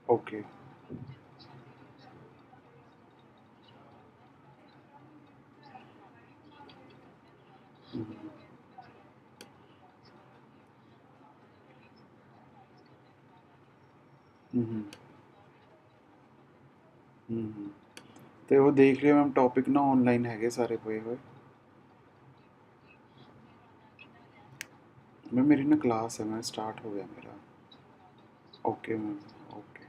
Okay. हम्म, हम्म, हम्म। ਤੇ ਉਹ ਦੇਖ ਲਿਆ ਮੈਮ ਟੌਪਿਕ ਨਾ ਆਨਲਾਈਨ ਹੈਗੇ ਸਾਰੇ ਪਏ ਹੋਏ। ਮੈਂ ਮੇਰੀ ਨਾ ਕਲਾਸ ਹੈ ਮੈਂ ਸਟਾਰਟ ਹੋ ਗਿਆ ਮੇਰਾ। Okay ma'am. Okay.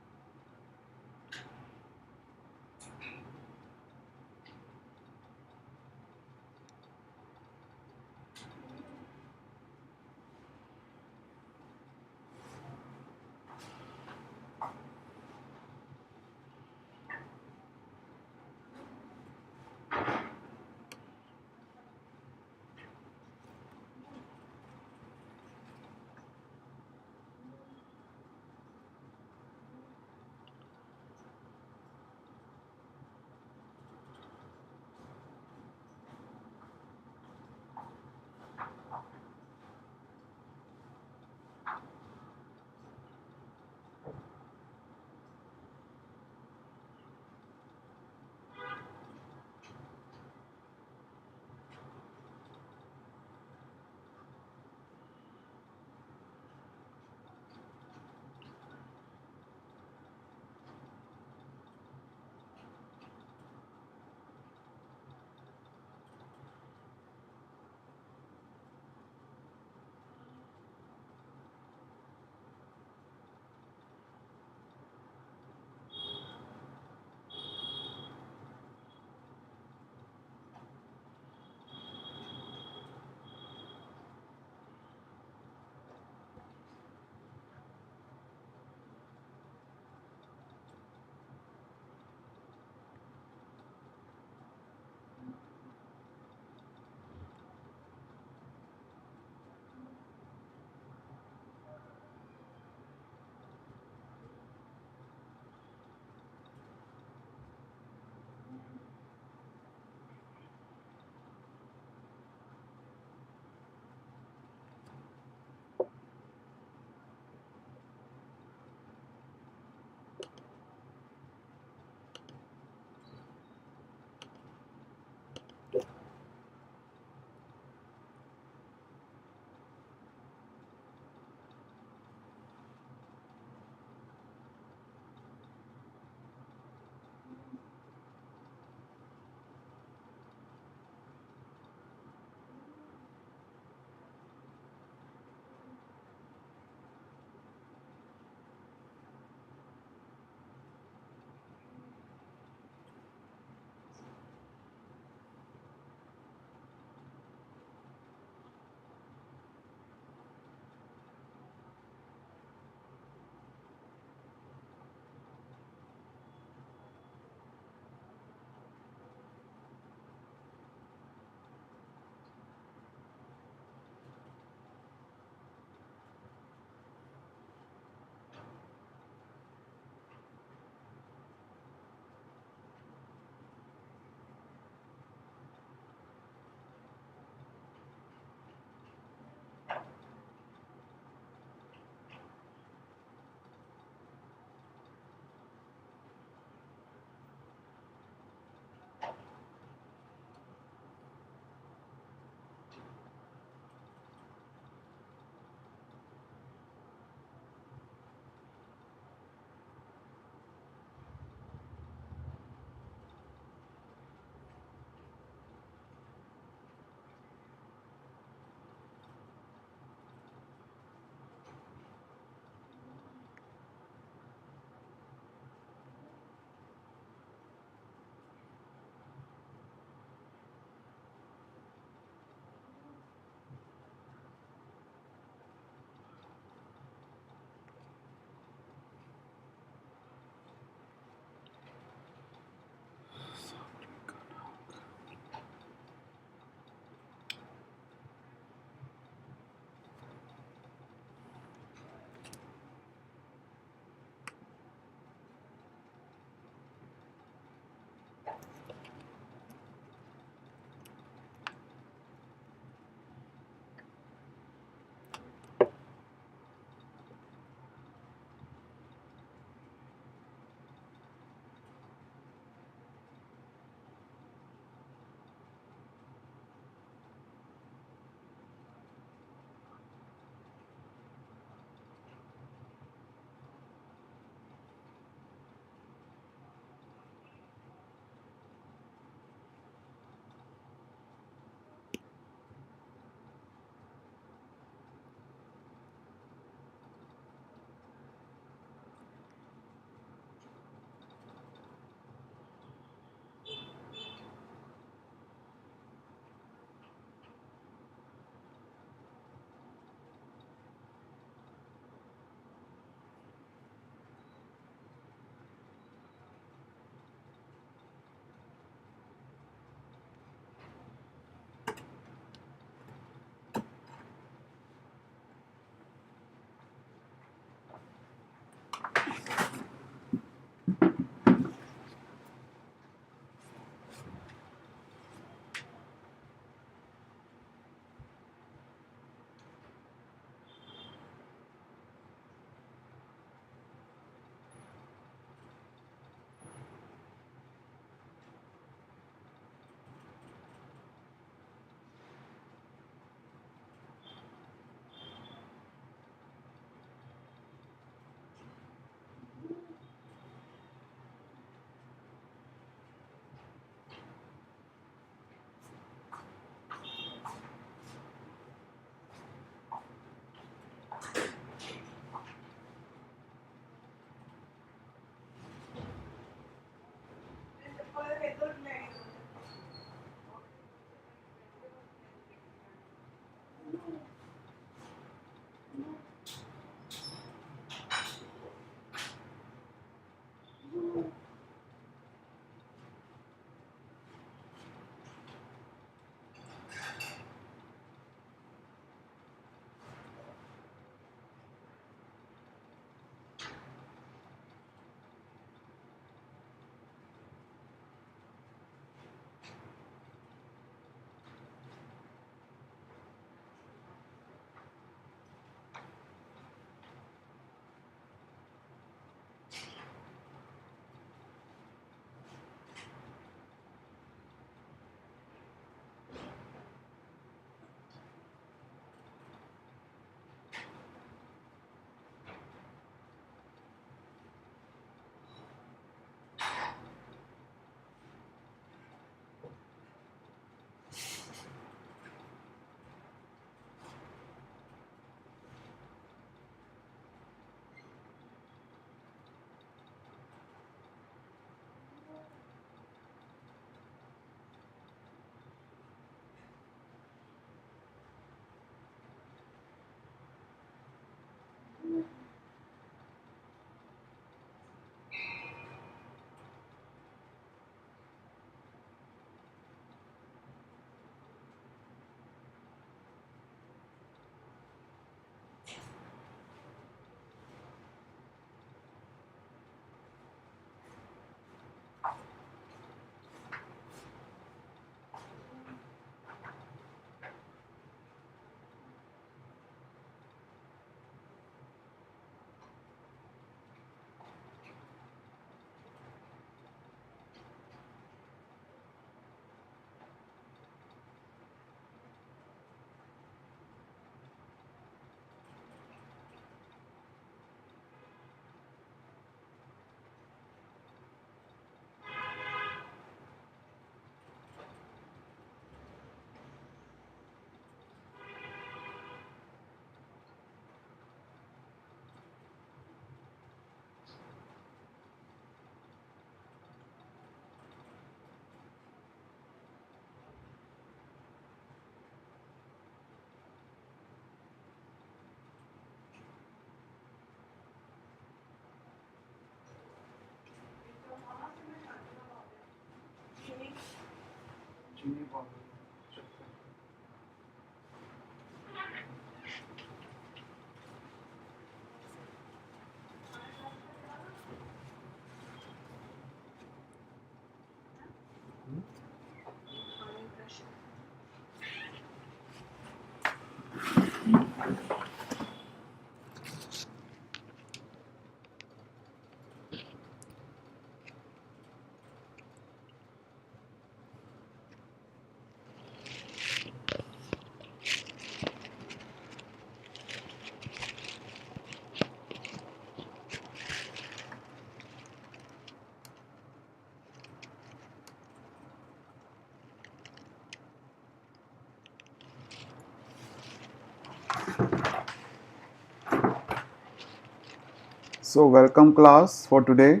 So welcome class for today.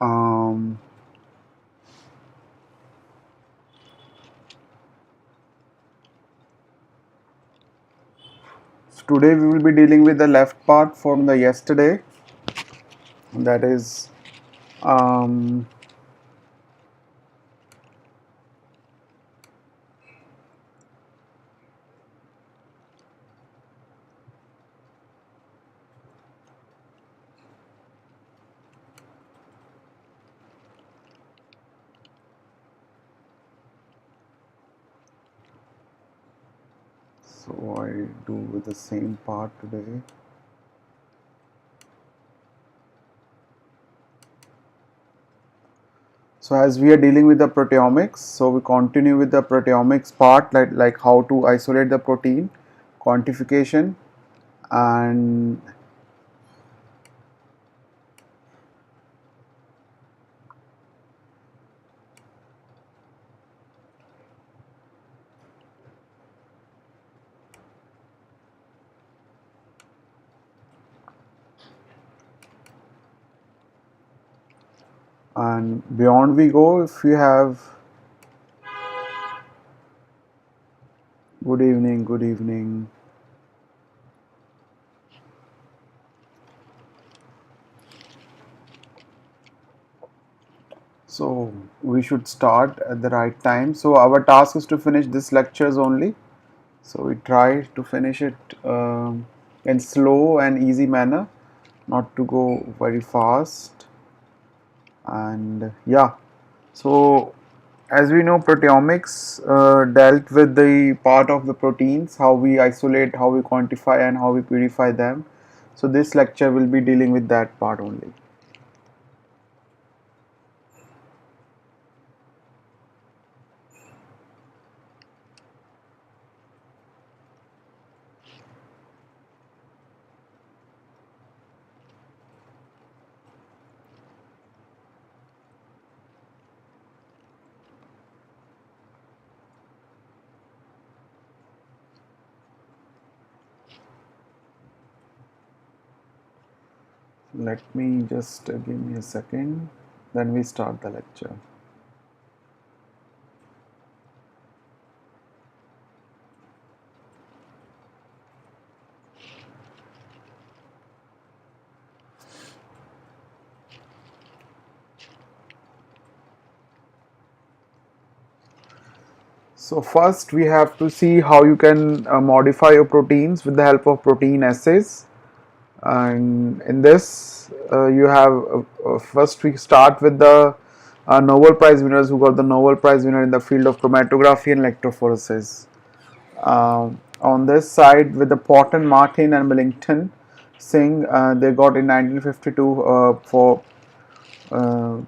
Um, so today we will be dealing with the left part from the yesterday. That is um, so I do with the same part today. So as we are dealing with the proteomics, so we continue with the proteomics part, like how to isolate the protein, quantification, and beyond we go. If you have good evening, good evening. So we should start at the right time. So our task is to finish this lectures only. So we try to finish it in slow and easy manner, not to go very fast. And yeah, so as we know, proteomics dealt with the part of the proteins, how we isolate, how we quantify, and how we purify them. So this lecture will be dealing with that part only. Let me just give me a second, then we start the lecture. So first we have to see how you can modify your proteins with the help of protein assays. And in this you have first we start with the Nobel Prize winners who got the Nobel Prize winner in the field of chromatography and electrophoresis. On this side with the Potten, Martin and Millington Singh, they got in 1952 for the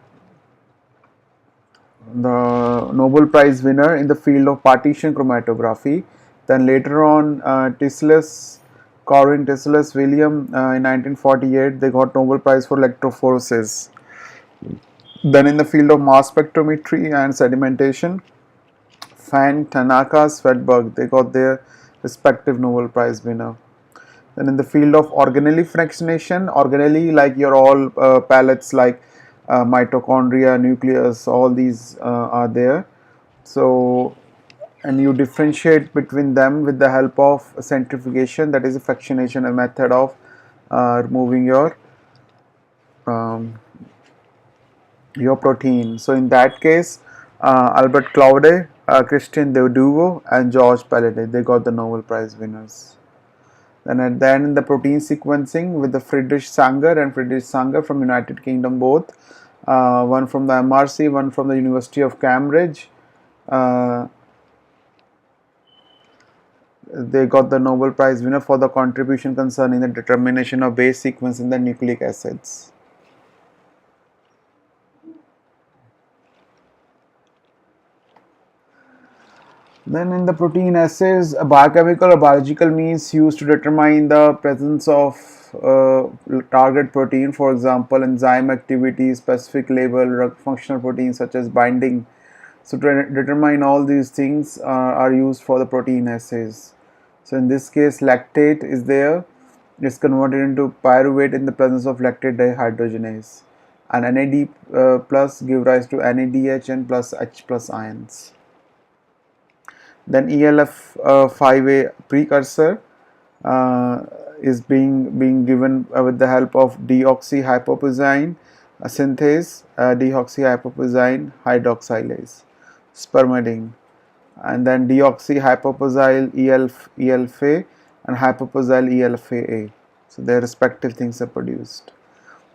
Nobel Prize winner in the field of partition chromatography. Then later on, Corin Tisselus, William in 1948, they got Nobel Prize for electrophoresis. Then in the field of mass spectrometry and sedimentation, Fan, Tanaka, Swedberg, they got their respective Nobel Prize winner. Then in the field of organelle fractionation, organelle like your all pellets like mitochondria, nucleus, all these are there. So, and you differentiate between them with the help of centrifugation, that is a fractionation, a method of removing your protein. So in that case, Albert Claude Christian Deduvo and George Pelletier. They got the Nobel Prize winners. Then at the end, the protein sequencing with the Friedrich Sanger and Friedrich Sanger from United Kingdom both. One from the MRC, one from the University of Cambridge. They got the Nobel Prize winner for the contribution concerning the determination of base sequence in the nucleic acids. Then in the protein assays, a biochemical or biological means used to determine the presence of target protein, for example, enzyme activity, specific label, functional proteins such as binding. So to determine all these things are used for the protein assays. So in this case, lactate is there. It's converted into pyruvate in the presence of lactate dehydrogenase. And NAD plus give rise to NADH and plus H plus ions. Then ELF5A precursor is being given with the help of deoxyhypopyzine synthase, deoxyhypopyzine hydroxylase, spermidine, and then deoxyhypopozyl ELFA and hypopozyl ELFA. So their respective things are produced.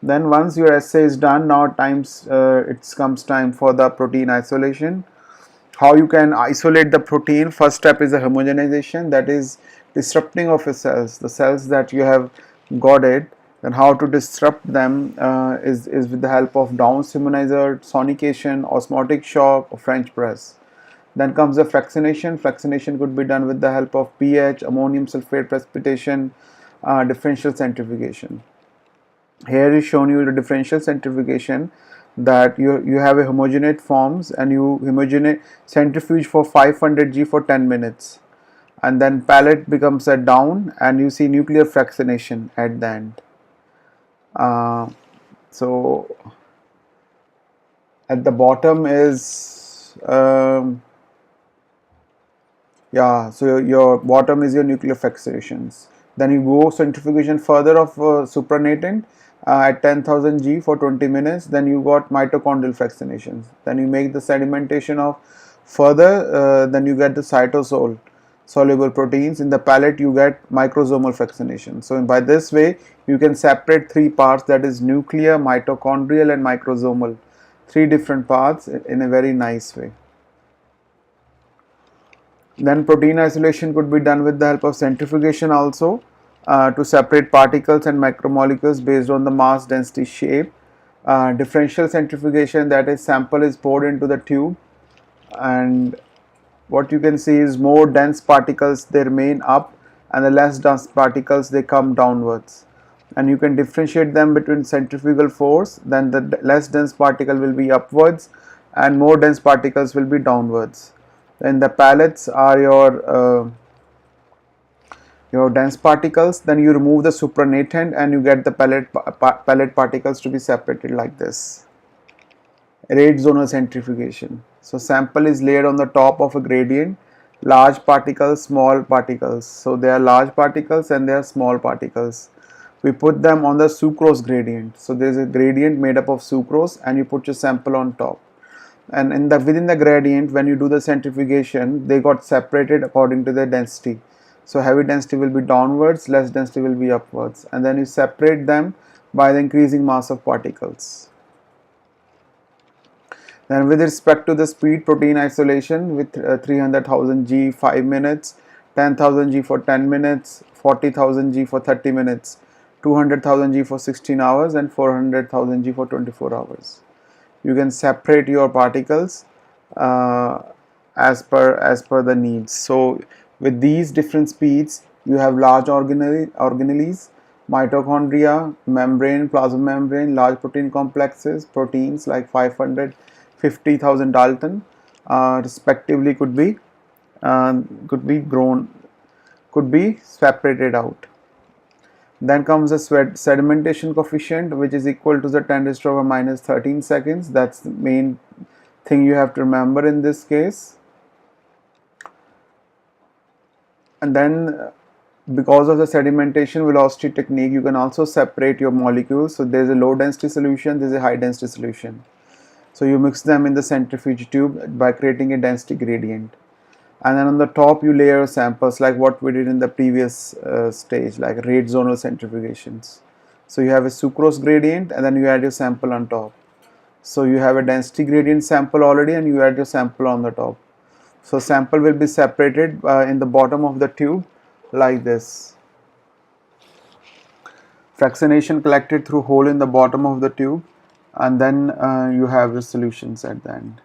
Then once your assay is done, now it comes time for the protein isolation. How you can isolate the protein? First step is the homogenization, that is disrupting of the cells that you have got it. Then how to disrupt them is with the help of Downs immunizer, sonication, osmotic shock, or French press. Then comes the fractionation. Fractionation could be done with the help of pH, ammonium sulfate precipitation, differential centrifugation. Here is shown you the differential centrifugation, that you have a homogeneous forms and you centrifuge for 500 G for 10 minutes, and then pellet becomes a down and you see nuclear fractionation at the end. So at the bottom is so your bottom is your nuclear fractionations. Then you go centrifugation further of supranatant at 10,000 G for 20 minutes. Then you got mitochondrial fractionations. Then you make the sedimentation of further, then you get the cytosol soluble proteins. In the pellet you get microsomal fractionation. So by this way you can separate three parts, that is nuclear, mitochondrial and microsomal, three different parts in a very nice way. Then protein isolation could be done with the help of centrifugation also, to separate particles and macromolecules based on the mass, density, shape. Differential centrifugation, that is sample is poured into the tube and what you can see is more dense particles they remain up and the less dense particles they come downwards, and you can differentiate them between centrifugal force. Then the less dense particle will be upwards and more dense particles will be downwards. Then the pellets are your dense particles. Then you remove the supranatant and you get the pellet particles to be separated like this. Rate zonal centrifugation. So sample is laid on the top of a gradient, large particles, small particles. So they are large particles and they are small particles. We put them on the sucrose gradient. So there is a gradient made up of sucrose and you put your sample on top. And within the gradient, when you do the centrifugation, they got separated according to their density. So heavy density will be downwards, less density will be upwards, and then you separate them by the increasing mass of particles. Then with respect to the speed, protein isolation with 300,000 G 5 minutes, 10,000 G for 10 minutes, 40,000 G for 30 minutes, 200,000 G for 16 hours and 400,000 G for 24 hours. You can separate your particles as per the needs. So with these different speeds, you have large organelles, mitochondria, membrane, plasma membrane, large protein complexes, proteins like 550,000 Dalton, respectively could be separated out. Then comes the sedimentation coefficient, which is equal to the 10 raised to minus 13 seconds. That's the main thing you have to remember in this case. And then because of the sedimentation velocity technique, you can also separate your molecules. So there is a low density solution, there is a high density solution. So you mix them in the centrifuge tube by creating a density gradient, and then on the top you layer samples like what we did in the previous stage, like rate zonal centrifugations. So you have a sucrose gradient and then you add your sample on top. So you have a density gradient sample already and you add your sample on the top. So sample will be separated in the bottom of the tube like this. Fractionation collected through hole in the bottom of the tube, and then you have the solutions at the end.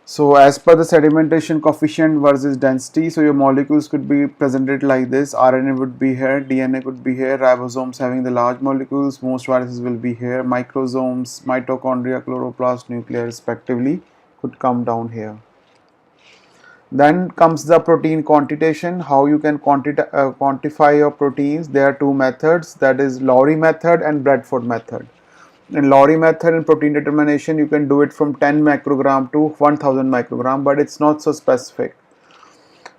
So as per the sedimentation coefficient versus density, so your molecules could be presented like this. RNA would be here, DNA could be here, ribosomes having the large molecules, most viruses will be here, microsomes, mitochondria, chloroplast, nuclei respectively could come down here. Then comes the protein quantitation, how you can quantify your proteins. There are two methods, that is Lowry method and Bradford method. In Lowry method in protein determination, you can do it from 10 microgram to 1000 microgram, but it's not so specific.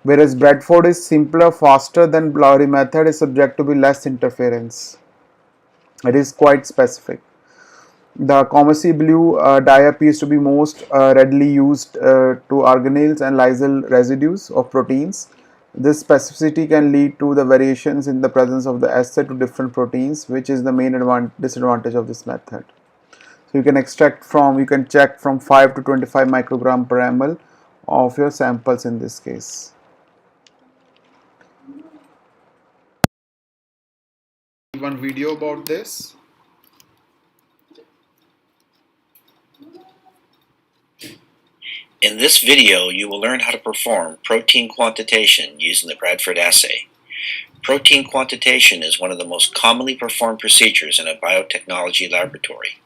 Whereas Bradford is simpler, faster than Lowry method, is subject to be less interference. It is quite specific. The Commercy blue dye appears to be most readily used to organelles and lysyl residues of proteins. This specificity can lead to the variations in the presence of the acid to different proteins, which is the main disadvantage of this method. So you can check from 5 to 25 microgram per ml of your samples in this case. One video about this. In this video, you will learn how to perform protein quantitation using the Bradford assay. Protein quantitation is one of the most commonly performed procedures in a biotechnology laboratory.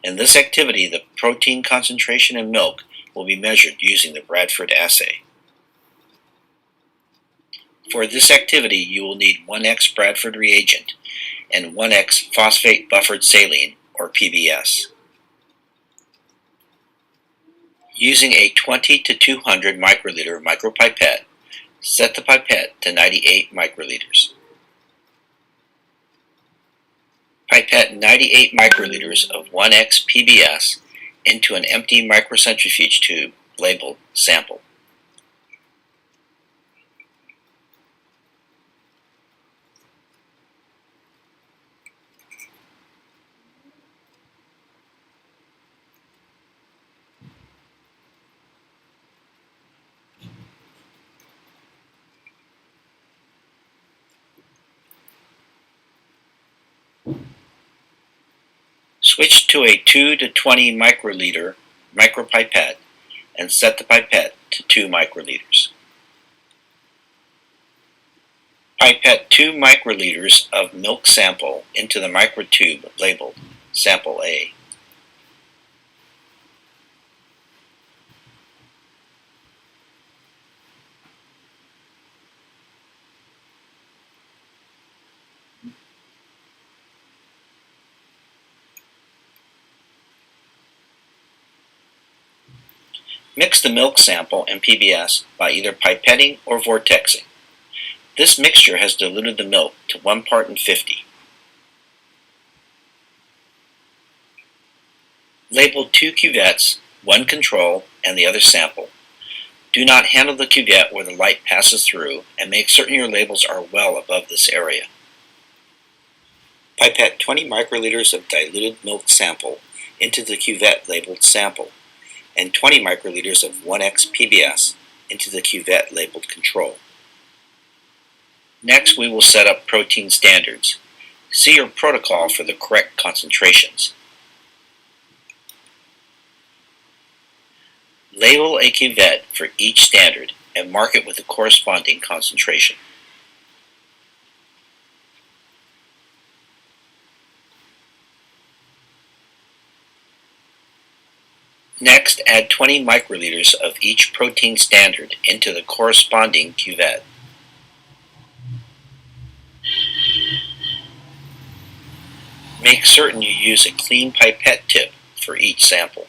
In this activity, the protein concentration in milk will be measured using the Bradford assay. For this activity, you will need 1x Bradford reagent and 1x phosphate buffered saline, or PBS. Using a 20 to 200 microliter micropipette, set the pipette to 98 microliters. Pipette 98 microliters of 1x PBS into an empty microcentrifuge tube labeled sample. Switch to a 2 to 20 microliter micropipette and set the pipette to 2 microliters. Pipette 2 microliters of milk sample into the microtube labeled Sample A. Mix the milk sample and PBS by either pipetting or vortexing. This mixture has diluted the milk to 1 part in 50. Label 2 cuvettes, one control and the other sample. Do not handle the cuvette where the light passes through, and make certain your labels are well above this area. Pipette 20 microliters of diluted milk sample into the cuvette labeled sample, and 20 microliters of 1x PBS into the cuvette labeled control. Next, we will set up protein standards. See your protocol for the correct concentrations. Label a cuvette for each standard and mark it with the corresponding concentration. Next, add 20 microliters of each protein standard into the corresponding cuvette. Make certain you use a clean pipette tip for each sample.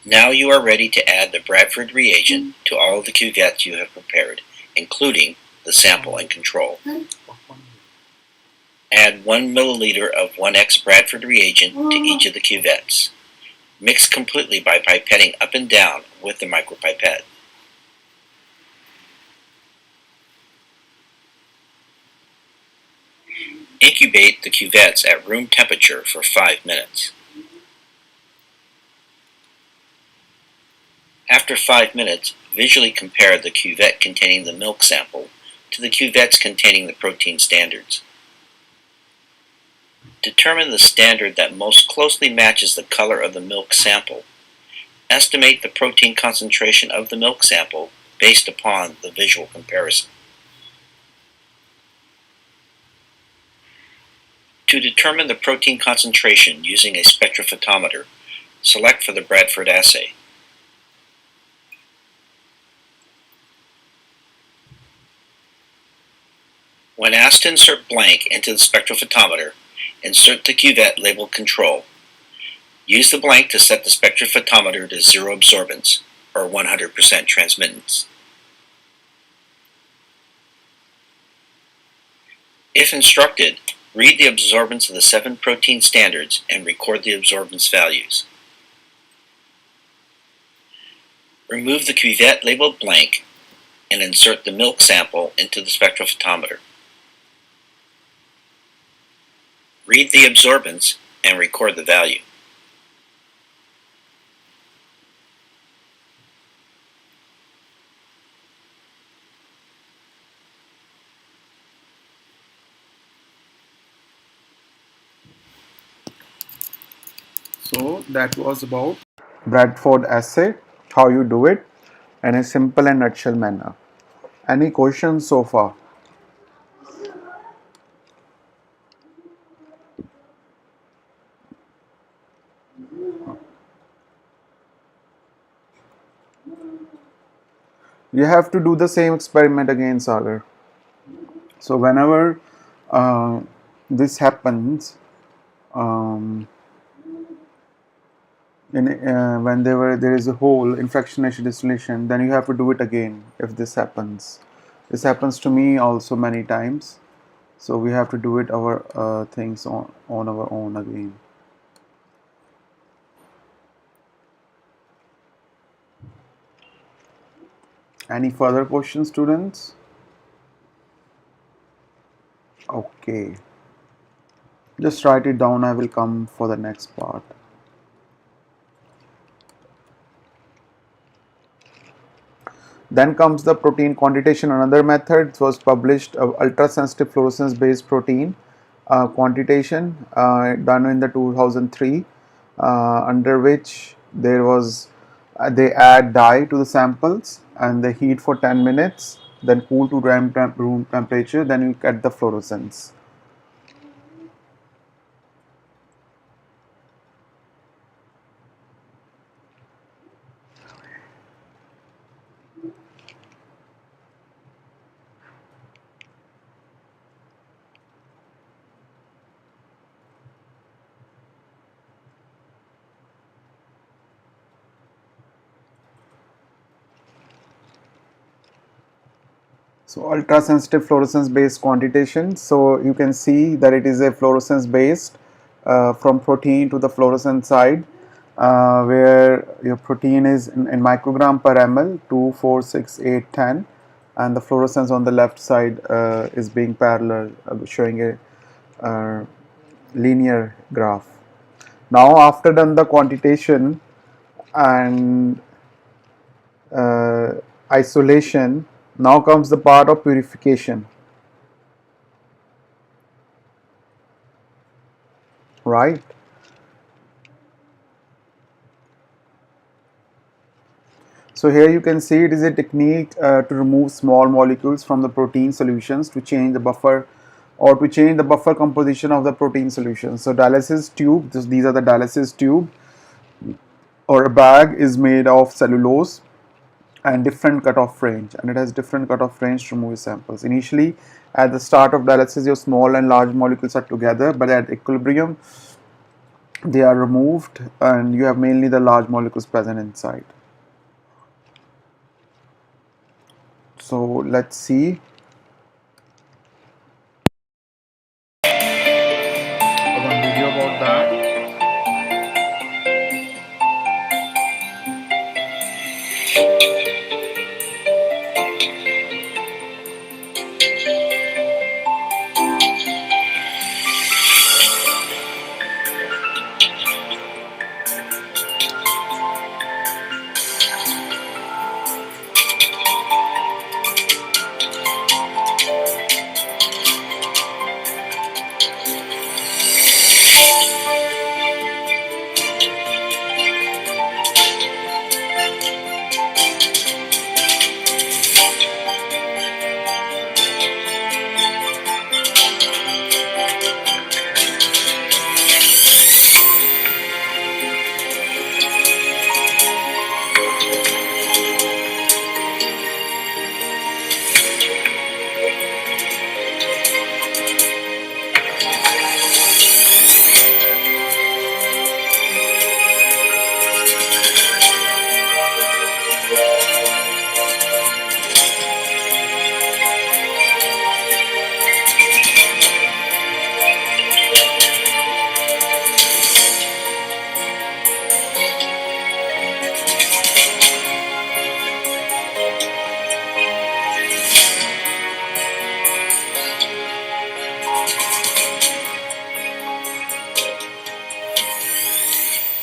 Now you are ready to add the Bradford reagent to all of the cuvettes you have prepared, including the sample and control. Add 1 milliliter of 1x Bradford reagent to each of the cuvettes. Mix completely by pipetting up and down with the micropipette. Incubate the cuvettes at room temperature for 5 minutes. After 5 minutes, visually compare the cuvette containing the milk sample to the cuvettes containing the protein standards. Determine the standard that most closely matches the color of the milk sample. Estimate the protein concentration of the milk sample based upon the visual comparison. To determine the protein concentration using a spectrophotometer, select for the Bradford assay. When asked to insert blank into the spectrophotometer, insert the cuvette labeled Control. Use the blank to set the spectrophotometer to 0 absorbance, or 100% transmittance. If instructed, read the absorbance of the 7 protein standards and record the absorbance values. Remove the cuvette labeled blank and insert the milk sample into the spectrophotometer. Read the absorbance and record the value. So that was about Bradford assay, how you do it in a simple and nutshell manner. Any questions so far? You have to do the same experiment again, Sagar. So whenever this happens, when there is a hole in fractionation distillation, then you have to do it again if this happens. This happens to me also many times, so we have to do it our things on our own again. Any further questions, students? Okay, just write it down. I will come for the next part. Then comes the protein quantitation. Another method. It was published ultra-sensitive fluorescence-based protein quantitation done in the 2003, under which there was they add dye to the samples and they heat for 10 minutes, then cool to room temperature. Then you get the fluorescence. So ultra sensitive fluorescence based quantitation. So you can see that it is a fluorescence based from protein to the fluorescence side, where your protein is in microgram per ml 2, 4, 6, 8, 10, and the fluorescence on the left side is being parallel, showing a linear graph. Now after done the quantitation and isolation, now comes the part of purification, right? So here you can see it is a technique to remove small molecules from the protein solutions to change the buffer or to change the buffer composition of the protein solution. So dialysis tube, these are the dialysis tube or a bag is made of cellulose and different cutoff range, and it has different cutoff range to remove samples. Initially at the start of dialysis your small and large molecules are together, but at equilibrium they are removed and you have mainly the large molecules present inside. So let's see one video about that.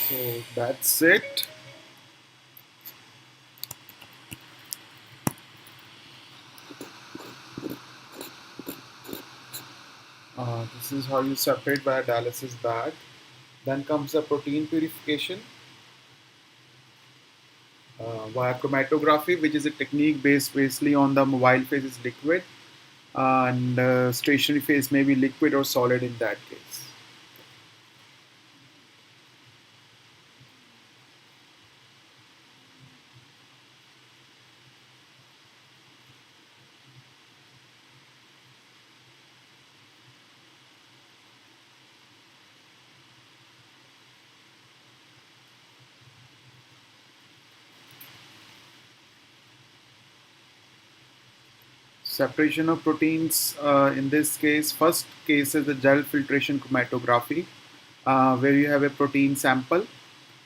So that's it. This is how you separate by a dialysis bag. Then comes the protein purification via chromatography, which is a technique based basically on the mobile phase is liquid and stationary phase may be liquid or solid in that case. Separation of proteins in this case, first case is the gel filtration chromatography, where you have a protein sample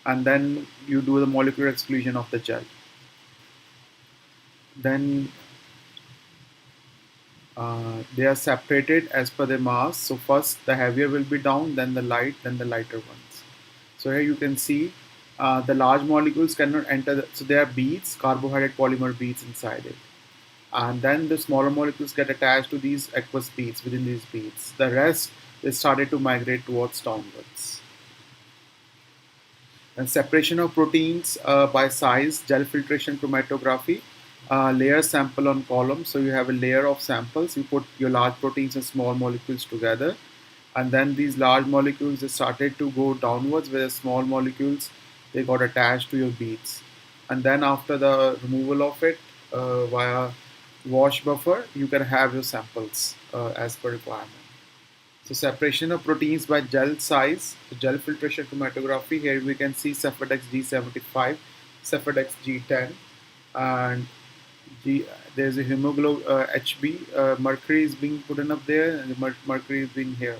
and then you do the molecular exclusion of the gel. Then they are separated as per their mass. So first the heavier will be down, then the light, then the lighter ones. So here you can see the large molecules cannot enter, so they are beads, carbohydrate polymer beads inside it. And then the smaller molecules get attached to these aqueous beads within these beads. The rest they started to migrate towards downwards. And separation of proteins by size, gel filtration chromatography, layer sample on column. So you have a layer of samples. You put your large proteins and small molecules together, and then these large molecules they started to go downwards, whereas small molecules they got attached to your beads. And then after the removal of it via wash buffer, you can have your samples as per requirement. So separation of proteins by gel size, so gel filtration chromatography. Here we can see Cephedex G75, Cephedex G10, and there's a hemoglobin Hb. Mercury is being put in up there, and the mercury is being here.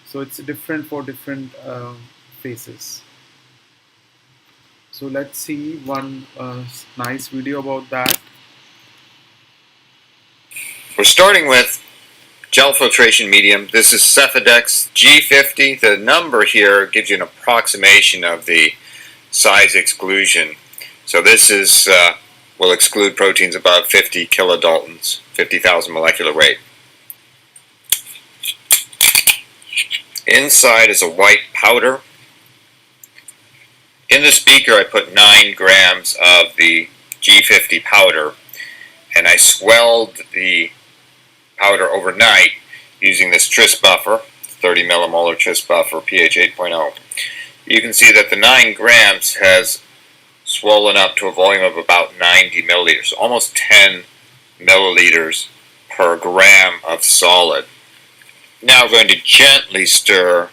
So it's different for different phases. So let's see one nice video about that. We're starting with gel filtration medium. This is Cephedex G50. The number here gives you an approximation of the size exclusion. So this is will exclude proteins above 50 kilodaltons, 50,000 molecular weight. Inside is a white powder. In the speaker I put 9 grams of the G50 powder, and I swelled the powder overnight using this tris buffer, 30 millimolar tris buffer, pH 8.0. You can see that the 9 grams has swollen up to a volume of about 90 milliliters, almost 10 milliliters per gram of solid. Now I'm going to gently stir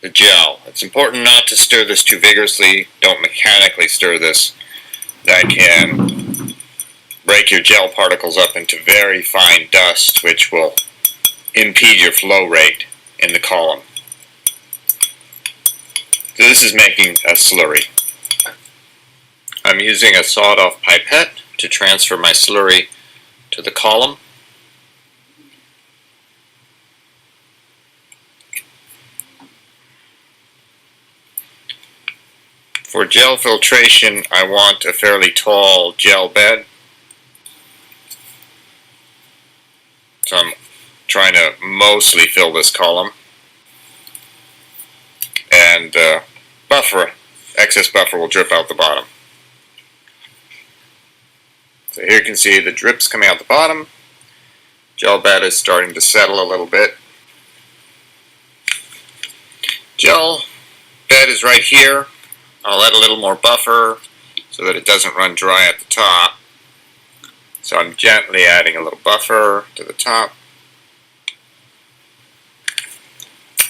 the gel. It's important not to stir this too vigorously. Don't mechanically stir this. That can break your gel particles up into very fine dust, which will impede your flow rate in the column. So this is making a slurry. I'm using a sawed-off pipette to transfer my slurry to the column. For gel filtration, I want a fairly tall gel bed. So I'm trying to mostly fill this column. And excess buffer will drip out the bottom. So here you can see the drips coming out the bottom. Gel bed is starting to settle a little bit. Gel bed is right here. I'll add a little more buffer so that it doesn't run dry at the top. So I'm gently adding a little buffer to the top.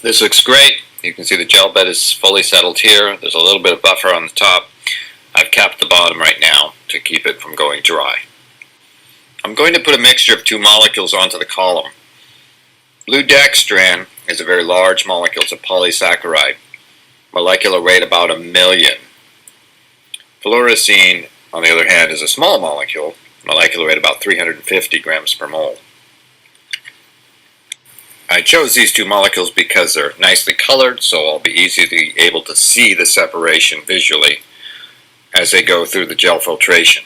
This looks great. You can see the gel bed is fully settled here. There's a little bit of buffer on the top. I've capped the bottom right now to keep it from going dry. I'm going to put a mixture of two molecules onto the column. Blue dextran is a very large molecule. It's a polysaccharide. Molecular weight about 1,000,000. Fluorescein, on the other hand, is a small molecule. Molecular weight about 350 grams per mole. I chose these two molecules because they're nicely colored, so I'll be easily able to see the separation visually as they go through the gel filtration.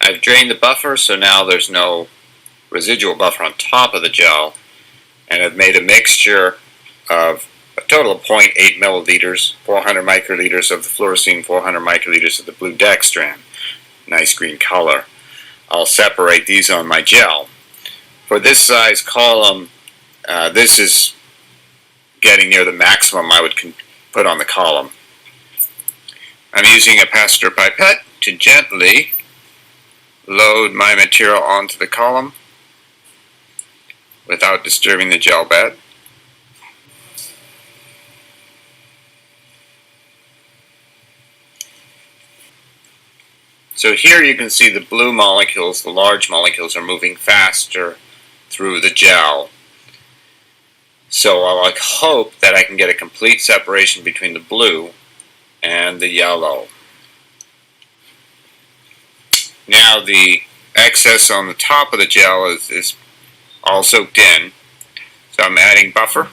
I've drained the buffer, so now there's no residual buffer on top of the gel, and I've made a mixture of a total of 0.8 milliliters, 400 microliters of the fluorescein, 400 microliters of the blue dextran. Nice green color. I'll separate these on my gel. For this size column, this is getting near the maximum I would put on the column. I'm using a Pasteur pipette to gently load my material onto the column without disturbing the gel bed. So here you can see the blue molecules, the large molecules, are moving faster through the gel. So I'll hope that I can get a complete separation between the blue and the yellow. Now the excess on the top of the gel is all soaked in. So I'm adding buffer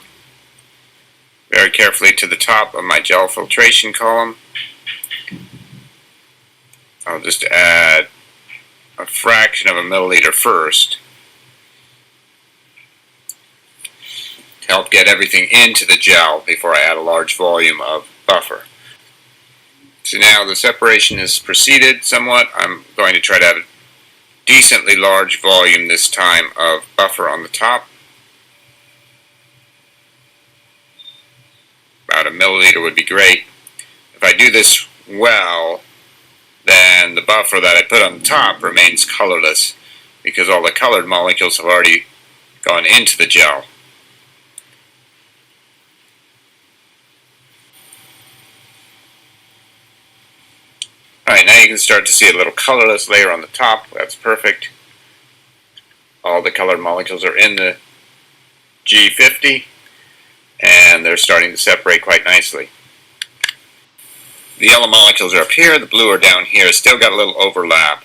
very carefully to the top of my gel filtration column. I'll just add a fraction of a milliliter first to help get everything into the gel before I add a large volume of buffer. So now the separation has proceeded somewhat. I'm going to try to add a decently large volume this time of buffer on the top. About a milliliter would be great. If I do this well, then the buffer that I put on the top remains colorless because all the colored molecules have already gone into the gel. Alright, now you can start to see a little colorless layer on the top. That's perfect. All the colored molecules are in the G50 and they're starting to separate quite nicely. The yellow molecules are up here, the blue are down here. It's still got a little overlap.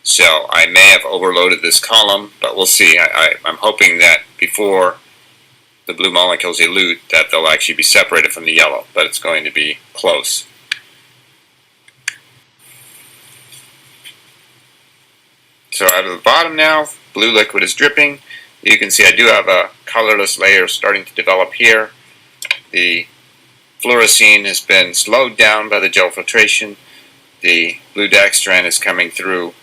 So I may have overloaded this column, but we'll see. I'm hoping that before the blue molecules elute that they'll actually be separated from the yellow, but it's going to be close. So out of the bottom now, blue liquid is dripping. You can see I do have a colorless layer starting to develop here. The fluorescein has been slowed down by the gel filtration. The blue dextran is coming through.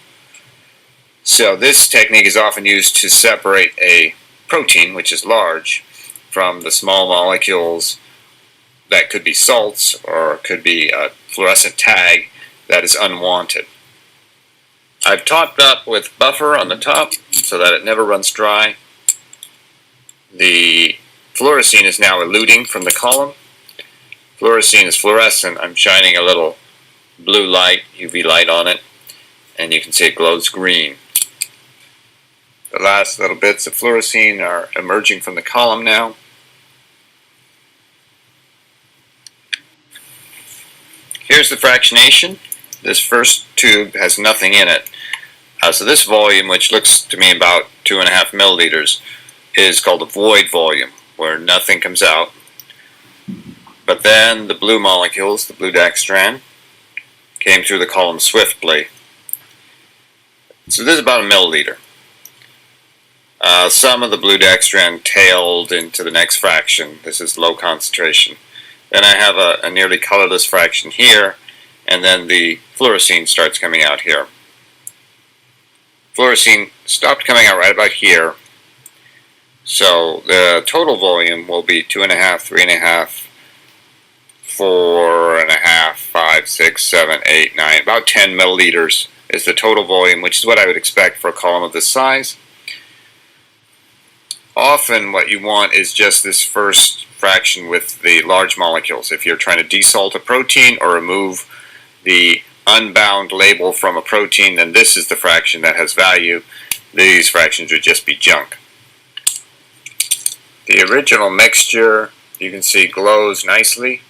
So this technique is often used to separate a protein, which is large, from the small molecules that could be salts or could be a fluorescent tag that is unwanted. I've topped up with buffer on the top so that it never runs dry. The Fluorescein is now eluting from the column. Fluorescein is fluorescent. I'm shining a little blue light, UV light on it, and you can see it glows green. The last little bits of fluorescein are emerging from the column now. Here's the fractionation. This first tube has nothing in it. So this volume, which looks to me about 2.5 milliliters, is called a void volume, where nothing comes out. But then the blue molecules, the blue dextran, came through the column swiftly. So this is about a milliliter. Some of the blue dextran tailed into the next fraction. This is low concentration. Then I have a nearly colorless fraction here, and then the fluorescein starts coming out here. Fluorescein stopped coming out right about here. So the total volume will be 2.5, 3.5, 4.5, 5, 6, 7, 8, 9, about 10 milliliters is the total volume, which is what I would expect for a column of this size. Often what you want is just this first fraction with the large molecules. If you're trying to desalt a protein or remove the unbound label from a protein, then this is the fraction that has value. These fractions would just be junk. The original mixture, you can see, glows nicely,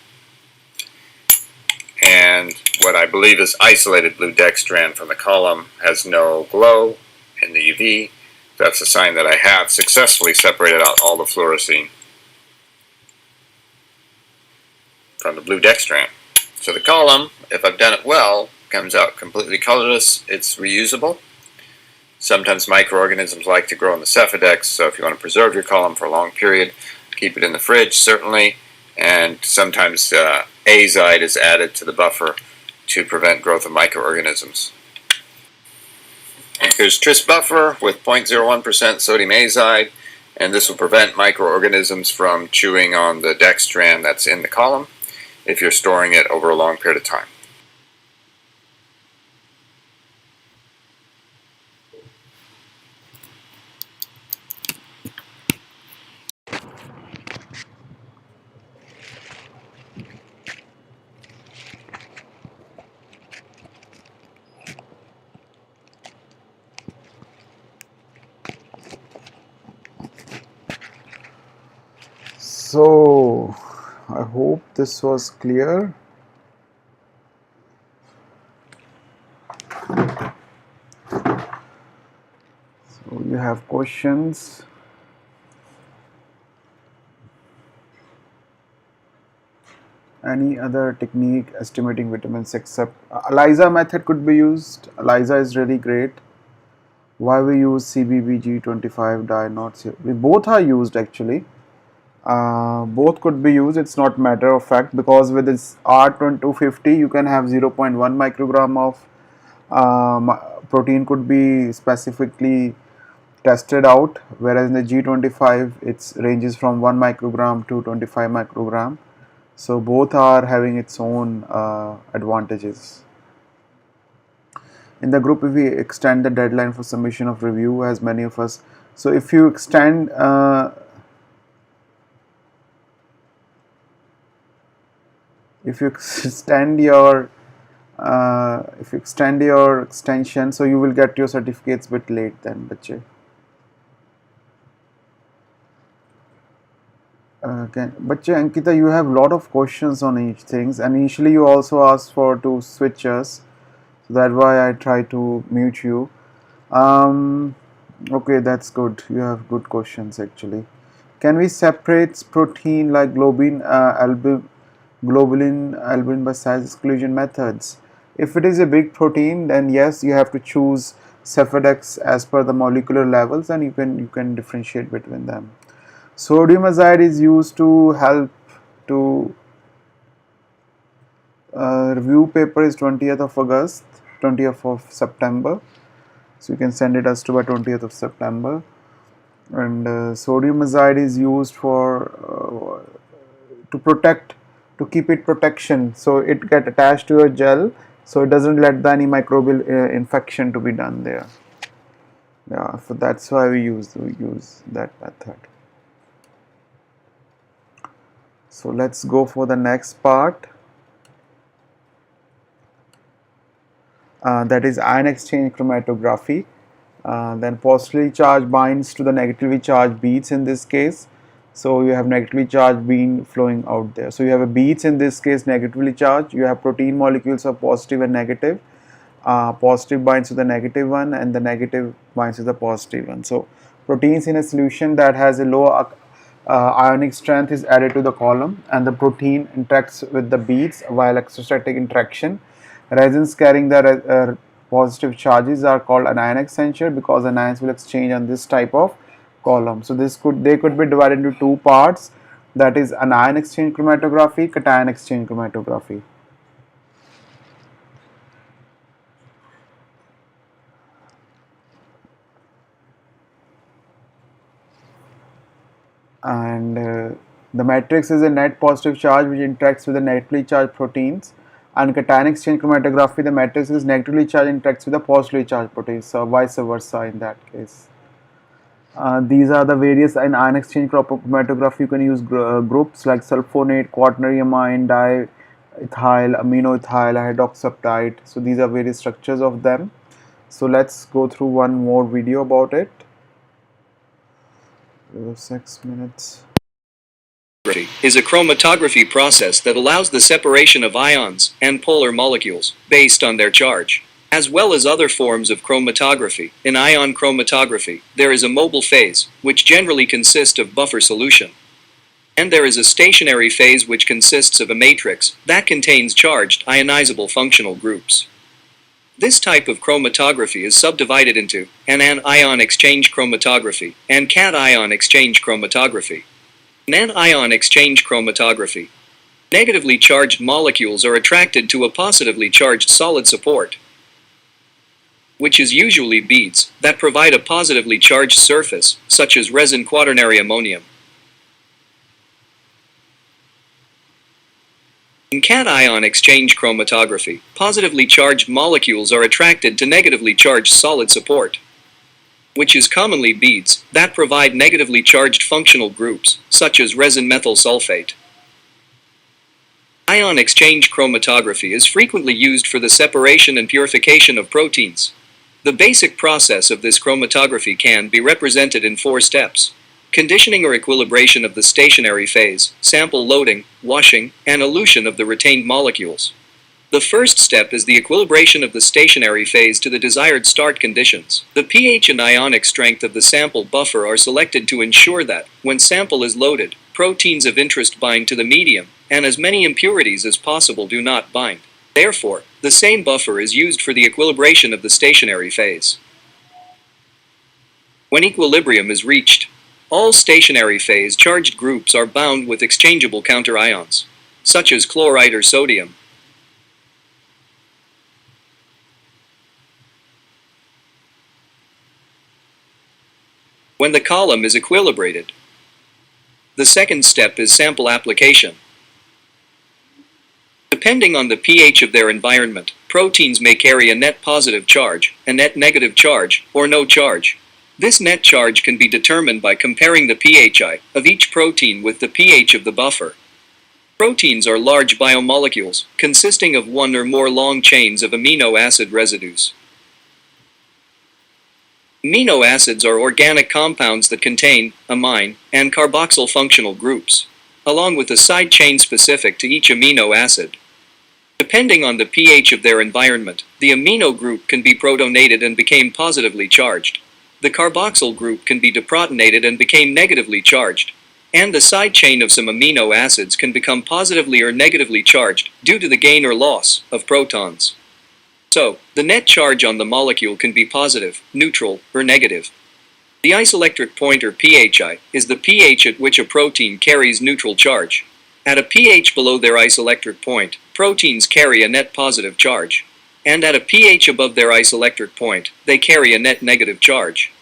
and what I believe is isolated blue dextran from the column has no glow in the UV. That's a sign that I have successfully separated out all the fluorescein from the blue dextran. So the column, if I've done it well, comes out completely colorless. It's reusable. Sometimes microorganisms like to grow in the cephadex, so if you want to preserve your column for a long period, keep it in the fridge, certainly. And sometimes azide is added to the buffer to prevent growth of microorganisms. Here's tris buffer with 0.01% sodium azide, and this will prevent microorganisms from chewing on the dextran that's in the column if you're storing it over a long period of time. So I hope this was clear. So you have questions? Any other technique estimating vitamins except ELISA method could be used. ELISA is really great. Why we use CBBG25 dye, not C? We both are used actually. Both could be used. It's not matter of fact, because with this R250 you can have 0.1 microgram of protein could be specifically tested out, whereas in the G25 it ranges from 1 microgram to 25 microgram. So both are having its own advantages. In the group, if we extend the deadline for submission of review, as many of us, so if you extend your extension, so you will get your certificates a bit late then, bache. Bache, Ankita, you have a lot of questions on each things, and initially you also asked for to switch us, so that's why I try to mute you. Okay, that's good. You have good questions actually. Can we separate protein like globulin, albumin by size exclusion methods? If it is a big protein, then yes, you have to choose cephadex as per the molecular levels, and you can differentiate between them. Sodium azide is used to help to review paper is 20th of August, 20th of September. So you can send it us to by 20th of September. And sodium azide is used for to protect, to keep it protection, so it get attached to a gel, so it doesn't let any microbial infection to be done there. Yeah, so that's why we use that method. So let's go for the next part, that is ion exchange chromatography. Then positively charged binds to the negatively charged beads in this case. So you have negatively charged bead flowing out there. So you have a beads in this case negatively charged. You have protein molecules of positive and negative. Positive binds to the negative one and the negative binds to the positive one. So proteins in a solution that has a low ionic strength is added to the column, and the protein interacts with the beads while electrostatic interaction. Resins carrying the positive charges are called anion exchanger because anions will exchange on this type of column. So they could be divided into two parts, that is anion exchange chromatography, cation exchange chromatography. And the matrix is a net positive charge which interacts with the negatively charged proteins, and cation exchange chromatography, the matrix is negatively charged interacts with the positively charged proteins, so vice versa in that case. These are the various in ion exchange chromatography. You can use groups like sulfonate, quaternary amine, diethyl, aminoethyl, hydroxyapatite. So these are various structures of them. So let's go through one more video about it. 6 minutes. Is a chromatography process that allows the separation of ions and polar molecules based on their charge. As well as other forms of chromatography, in ion chromatography, there is a mobile phase, which generally consists of buffer solution. And there is a stationary phase which consists of a matrix that contains charged ionizable functional groups. This type of chromatography is subdivided into anion exchange chromatography and cation exchange chromatography. In anion exchange chromatography, negatively charged molecules are attracted to a positively charged solid support, which is usually beads that provide a positively charged surface, such as resin quaternary ammonium. In cation exchange chromatography, positively charged molecules are attracted to negatively charged solid support, which is commonly beads that provide negatively charged functional groups, such as resin methyl sulfate. Ion exchange chromatography is frequently used for the separation and purification of proteins. The basic process of this chromatography can be represented in 4 steps: conditioning or equilibration of the stationary phase, sample loading, washing, and elution of the retained molecules. The first step is the equilibration of the stationary phase to the desired start conditions. The pH and ionic strength of the sample buffer are selected to ensure that, when sample is loaded, proteins of interest bind to the medium, and as many impurities as possible do not bind. Therefore, the same buffer is used for the equilibration of the stationary phase. When equilibrium is reached, all stationary phase charged groups are bound with exchangeable counterions, such as chloride or sodium. When the column is equilibrated, the second step is sample application. Depending on the pH of their environment, proteins may carry a net positive charge, a net negative charge, or no charge. This net charge can be determined by comparing the pHi of each protein with the pH of the buffer. Proteins are large biomolecules, consisting of one or more long chains of amino acid residues. Amino acids are organic compounds that contain amine and carboxyl functional groups, along with a side chain specific to each amino acid. Depending on the pH of their environment, the amino group can be protonated and became positively charged. The carboxyl group can be deprotonated and became negatively charged. And the side chain of some amino acids can become positively or negatively charged due to the gain or loss of protons. So, the net charge on the molecule can be positive, neutral, or negative. The isoelectric point, or pHi, is the pH at which a protein carries neutral charge. At a pH below their isoelectric point, proteins carry a net positive charge. And at a pH above their isoelectric point, they carry a net negative charge.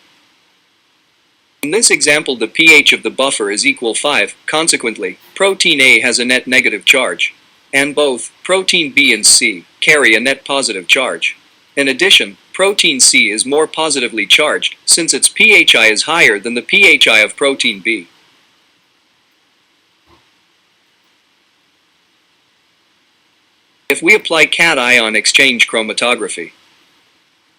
In this example, the pH of the buffer is equal 5, consequently, protein A has a net negative charge. And both protein B and C carry a net positive charge. In addition, protein C is more positively charged since its pHi is higher than the pHi of protein B. If we apply cation exchange chromatography,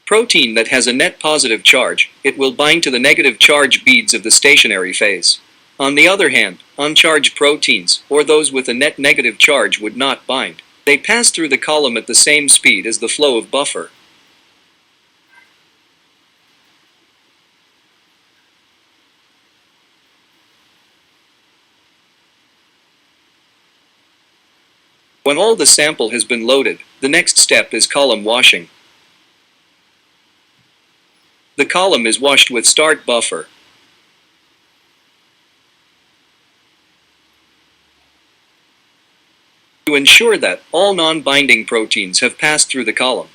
protein that has a net positive charge, it will bind to the negative charge beads of the stationary phase. On the other hand, uncharged proteins, or those with a net negative charge, would not bind. They pass through the column at the same speed as the flow of buffer. When all the sample has been loaded, the next step is column washing. The column is washed with start buffer. To ensure that all non-binding proteins have passed through the column.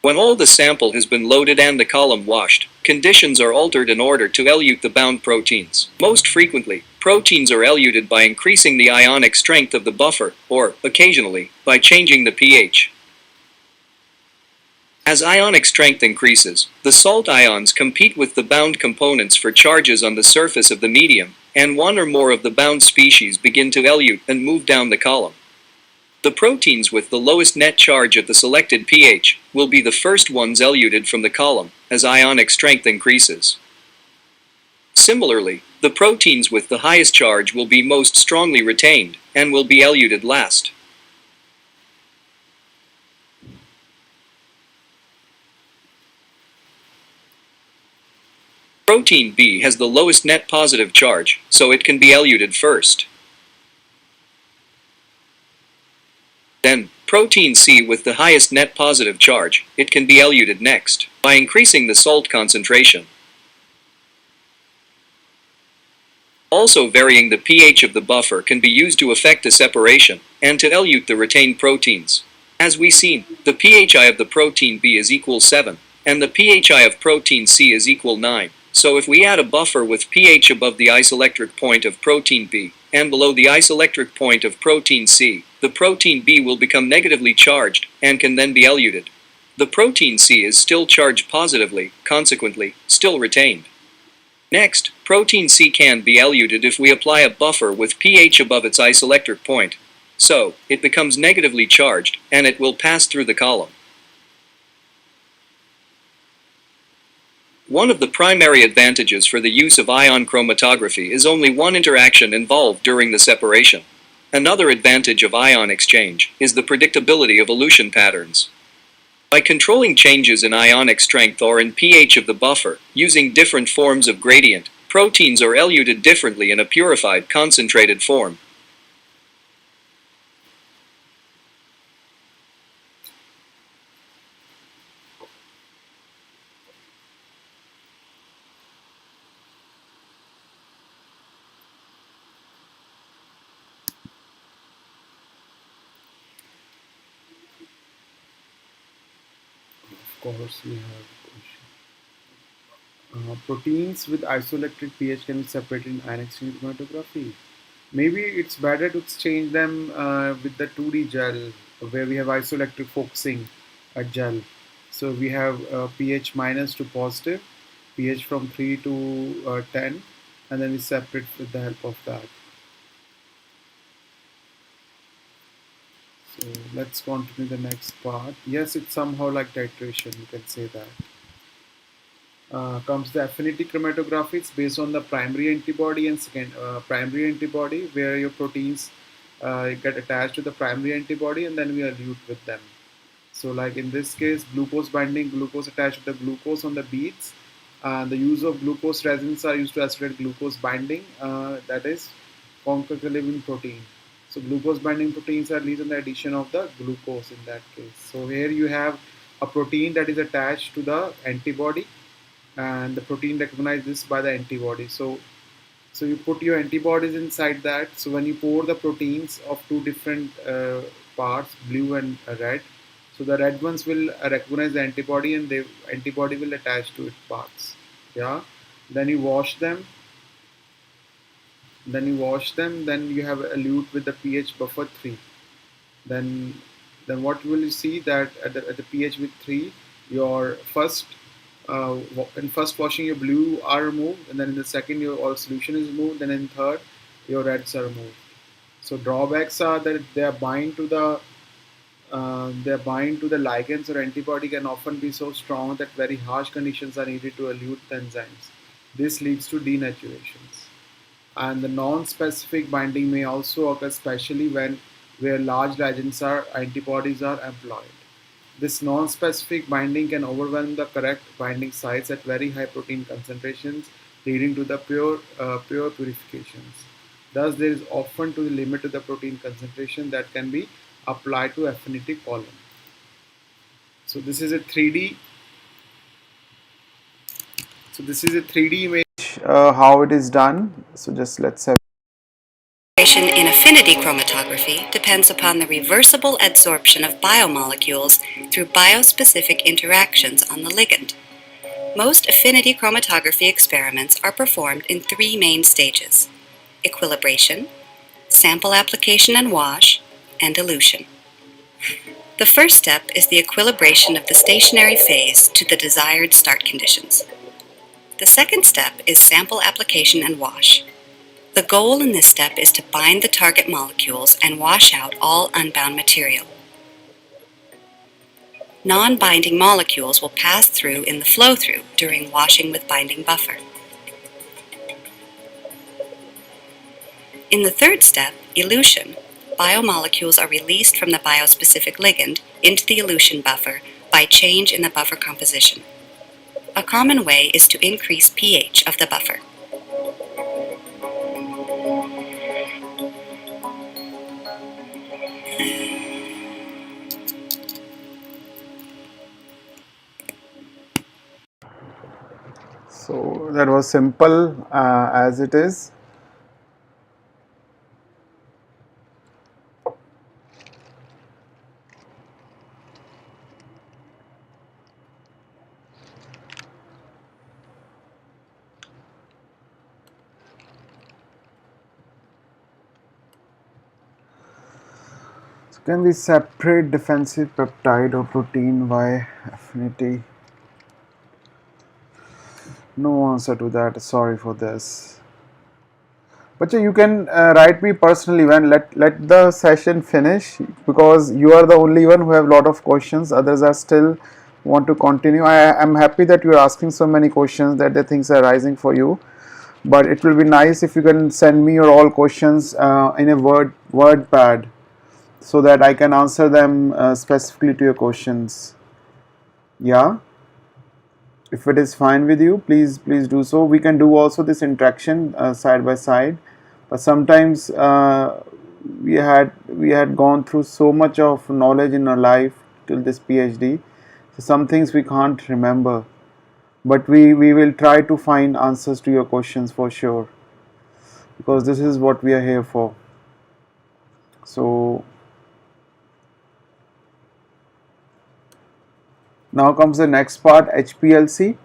When all the sample has been loaded and the column washed, conditions are altered in order to elute the bound proteins. Most frequently, proteins are eluted by increasing the ionic strength of the buffer, or, occasionally, by changing the pH. As ionic strength increases, the salt ions compete with the bound components for charges on the surface of the medium, and one or more of the bound species begin to elute and move down the column. The proteins with the lowest net charge at the selected pH will be the first ones eluted from the column, as ionic strength increases. Similarly, the proteins with the highest charge will be most strongly retained, and will be eluted last. Protein B has the lowest net positive charge, so it can be eluted first. Then, protein C with the highest net positive charge, it can be eluted next, by increasing the salt concentration. Also, varying the pH of the buffer can be used to effect a separation, and to elute the retained proteins. As we seen, the pHi of the protein B is equal 7, and the pHi of protein C is equal 9. So if we add a buffer with pH above the isoelectric point of protein B, and below the isoelectric point of protein C, the protein B will become negatively charged, and can then be eluted. The protein C is still charged positively, consequently, still retained. Next, protein C can be eluted if we apply a buffer with pH above its isoelectric point. So, it becomes negatively charged, and it will pass through the column. One of the primary advantages for the use of ion chromatography is only one interaction involved during the separation. Another advantage of ion exchange is the predictability of elution patterns. By controlling changes in ionic strength or in pH of the buffer, using different forms of gradient, proteins are eluted differently in a purified concentrated form. Of course, we have a question. Proteins with isoelectric pH can be separated in ion exchange chromatography. Maybe it's better to exchange them with the 2D gel, where we have isoelectric focusing gel. So we have pH minus to positive, pH from 3 to 10, and then we separate with the help of that. So let's continue the next part. Yes, it's somehow like titration, you can say that. Comes the affinity chromatography. It's based on the primary antibody and second primary antibody, where your proteins get attached to the primary antibody, and then we elute with them. So like in this case, glucose binding, glucose attached to the glucose on the beads. The use of glucose resins are used to isolate glucose binding, that is concanavalin protein. So glucose binding proteins are released in the addition of the glucose in that case. So here you have a protein that is attached to the antibody, and the protein recognizes this by the antibody. So you put your antibodies inside that. So when you pour the proteins of two different parts, blue and red, so the red ones will recognize the antibody, and the antibody will attach to its parts. Yeah. Then you wash them. Then you have a elute with the pH buffer 3. Then what will you see, that at the pH with 3, your first in first washing your blue are removed, and then in the second your all solution is removed, then in third your reds are removed. So drawbacks are that they bind to the ligands or antibody can often be so strong that very harsh conditions are needed to elute the enzymes. This leads to denaturations. And the non-specific binding may also occur, especially when where large ligands or antibodies are employed. This non-specific binding can overwhelm the correct binding sites at very high protein concentrations, leading to the pure purifications. Thus, there is often to the limit to the protein concentration that can be applied to affinity column. So this is a 3D. So this is a 3D image. How it is done. So just let's have. In affinity chromatography depends upon the reversible adsorption of biomolecules through biospecific interactions on the ligand. Most affinity chromatography experiments are performed in three main stages: equilibration, sample application and wash, and dilution. The first step is the equilibration of the stationary phase to the desired start conditions. The second step is sample application and wash. The goal in this step is to bind the target molecules and wash out all unbound material. Non-binding molecules will pass through in the flow-through during washing with binding buffer. In the third step, elution, biomolecules are released from the biospecific ligand into the elution buffer by change in the buffer composition. A common way is to increase pH of the buffer. So that was simple as it is. So can we separate defensive peptide or protein by affinity? No answer to that. Sorry for this. But you can write me personally when let the session finish, because you are the only one who have lot of questions. Others are still want to continue. I am happy that you are asking so many questions, that the things are rising for you. But it will be nice if you can send me your all questions in a word pad, so that I can answer them specifically to your questions. Yeah. If it is fine with you, please do so. We can do also this interaction side by side, but sometimes we had gone through so much of knowledge in our life till this PhD, so some things we can't remember, but we will try to find answers to your questions for sure, because this is what we are here for. So now comes the next part, HPLC.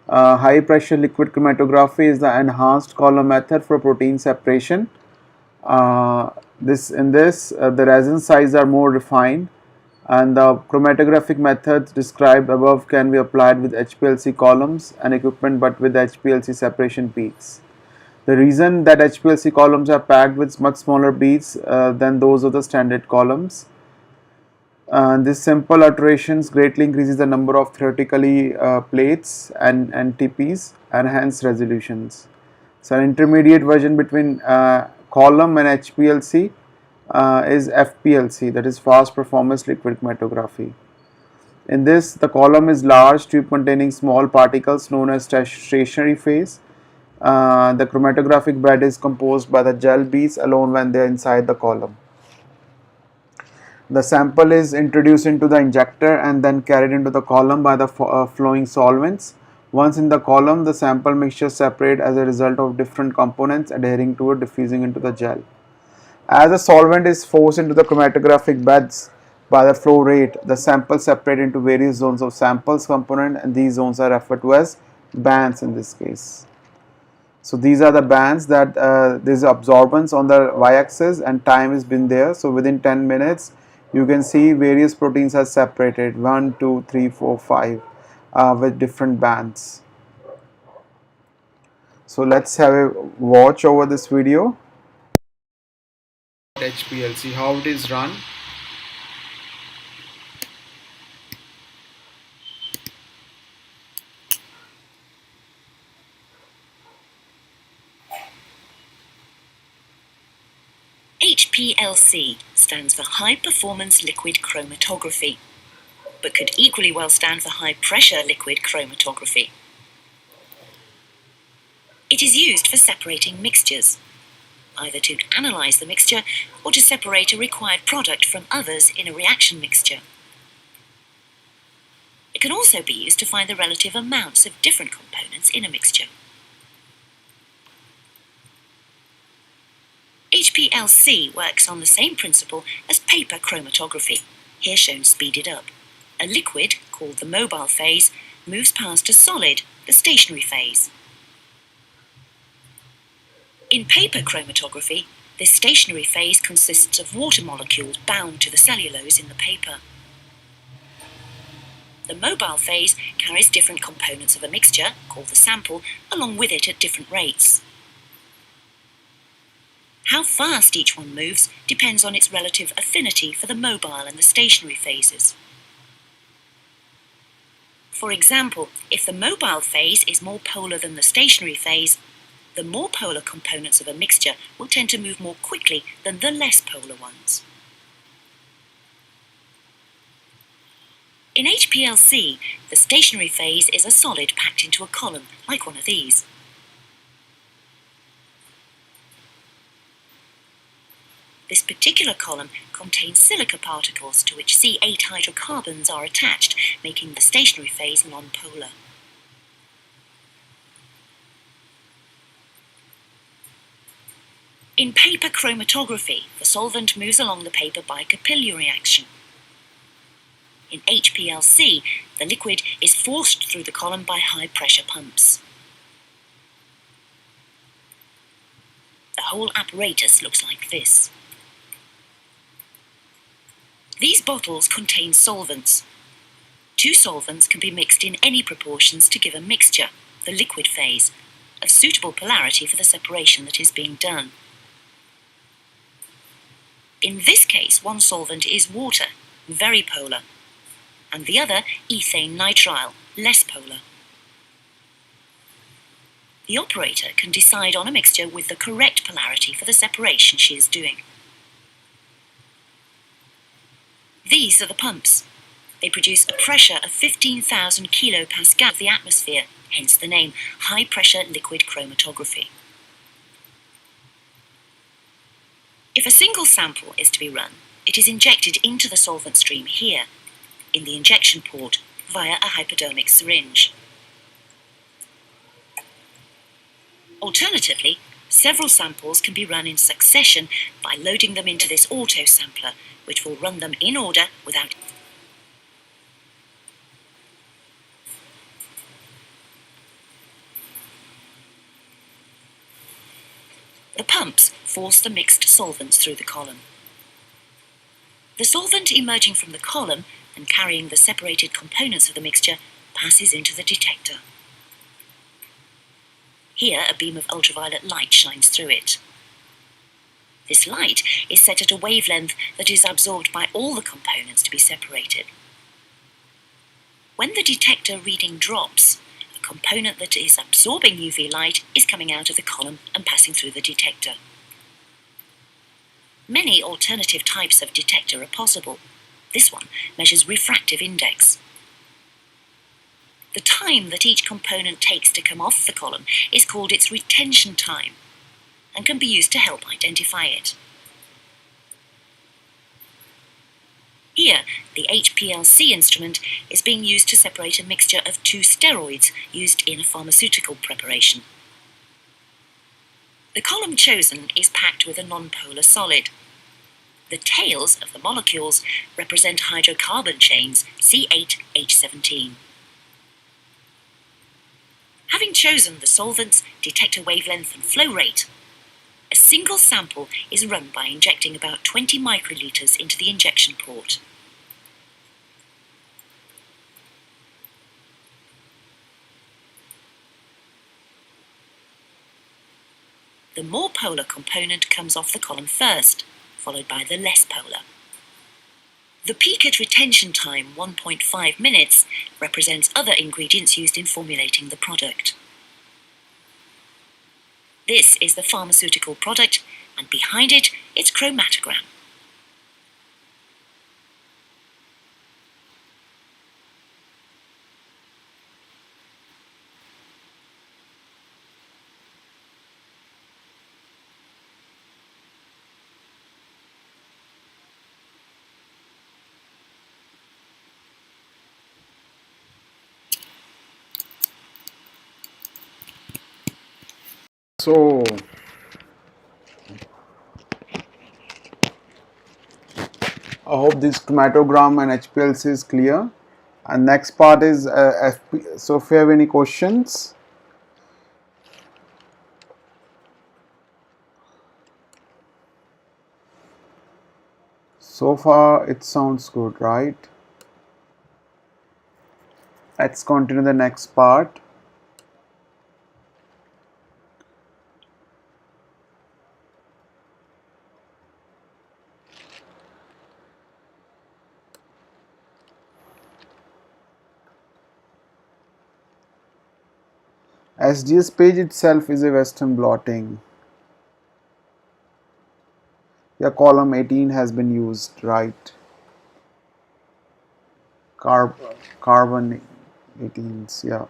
High pressure liquid chromatography is the enhanced column method for protein separation. The resin sizes are more refined, and the chromatographic methods described above can be applied with HPLC columns and equipment, but with HPLC separation beads. The reason that HPLC columns are packed with much smaller beads than those of the standard columns. This simple alterations greatly increases the number of theoretically plates and TPs and hence resolutions. So an intermediate version between column and HPLC is FPLC, that is fast performance liquid chromatography. In this, the column is large tube containing small particles known as stationary phase. The chromatographic bed is composed by the gel beads alone when they are inside the column. The sample is introduced into the injector and then carried into the column by the flowing solvents. Once in the column, the sample mixture separates as a result of different components adhering to it diffusing into the gel. As the solvent is forced into the chromatographic beds by the flow rate, the samples separate into various zones of samples component, and these zones are referred to as bands in this case. So these are the bands that there is absorbance on the y-axis and time has been there. So within 10 minutes, you can see various proteins are separated 1, 2, 3, 4, 5 with different bands. So let's have a watch over this video. HPLC, how it is run. HPLC stands for High Performance Liquid Chromatography, but could equally well stand for High Pressure Liquid Chromatography. It is used for separating mixtures, either to analyze the mixture or to separate a required product from others in a reaction mixture. It can also be used to find the relative amounts of different components in a mixture. HPLC works on the same principle as paper chromatography, here shown speeded up. A liquid, called the mobile phase, moves past a solid, the stationary phase. In paper chromatography, this stationary phase consists of water molecules bound to the cellulose in the paper. The mobile phase carries different components of a mixture, called the sample, along with it at different rates. How fast each one moves depends on its relative affinity for the mobile and the stationary phases. For example, if the mobile phase is more polar than the stationary phase, the more polar components of a mixture will tend to move more quickly than the less polar ones. In HPLC, the stationary phase is a solid packed into a column, like one of these. This particular column contains silica particles to which C8 hydrocarbons are attached, making the stationary phase nonpolar. In paper chromatography, the solvent moves along the paper by capillary action. In HPLC, the liquid is forced through the column by high-pressure pumps. The whole apparatus looks like this. These bottles contain solvents. Two solvents can be mixed in any proportions to give a mixture, the liquid phase, of suitable polarity for the separation that is being done. In this case, one solvent is water, very polar, and the other ethane nitrile, less polar. The operator can decide on a mixture with the correct polarity for the separation she is doing. These are the pumps. They produce a pressure of 15,000 kilopascal of the atmosphere, hence the name high pressure liquid chromatography. If a single sample is to be run, it is injected into the solvent stream here, in the injection port, via a hypodermic syringe. Alternatively, several samples can be run in succession by loading them into this auto sampler, which will run them in order without. The pumps force the mixed solvents through the column. The solvent emerging from the column and carrying the separated components of the mixture passes into the detector. Here, a beam of ultraviolet light shines through it. This light is set at a wavelength that is absorbed by all the components to be separated. When the detector reading drops, a component that is absorbing UV light is coming out of the column and passing through the detector. Many alternative types of detector are possible. This one measures refractive index. The time that each component takes to come off the column is called its retention time and can be used to help identify it. Here, the HPLC instrument is being used to separate a mixture of two steroids used in a pharmaceutical preparation. The column chosen is packed with a nonpolar solid. The tails of the molecules represent hydrocarbon chains C8H17. Having chosen the solvents, detector wavelength and flow rate, a single sample is run by injecting about 20 microliters into the injection port. The more polar component comes off the column first, followed by the less polar. The peak at retention time, 1.5 minutes, represents other ingredients used in formulating the product. This is the pharmaceutical product, and behind it, its chromatogram. So I hope this chromatogram and HPLC is clear. And next part is FP. So if you have any questions. So far it sounds good, right? Let's continue the next part. SDS page itself is a Western blotting. Yeah, column 18 has been used, right? Carbon 18s, yeah.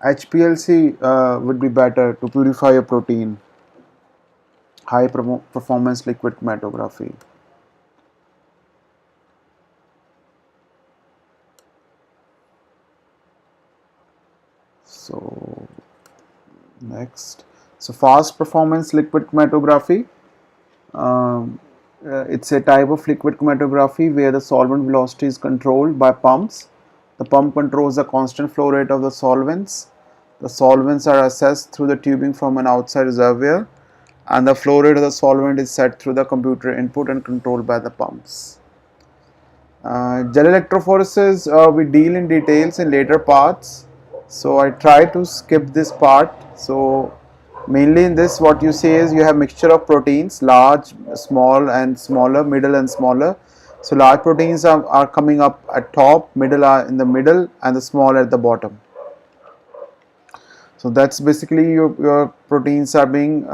HPLC would be better to purify a protein. High performance liquid chromatography. So next, so fast performance liquid chromatography. It's a type of liquid chromatography where the solvent velocity is controlled by pumps. The pump controls the constant flow rate of the solvents. The solvents are assessed through the tubing from an outside reservoir, and the flow rate of the solvent is set through the computer input and controlled by the pumps. Gel electrophoresis we deal in details in later parts, so I try to skip this part. So mainly in this, what you see is you have mixture of proteins, large, small and smaller, middle and smaller. So large proteins are coming up at top, middle are in the middle, and the small at the bottom. So that's basically your proteins are being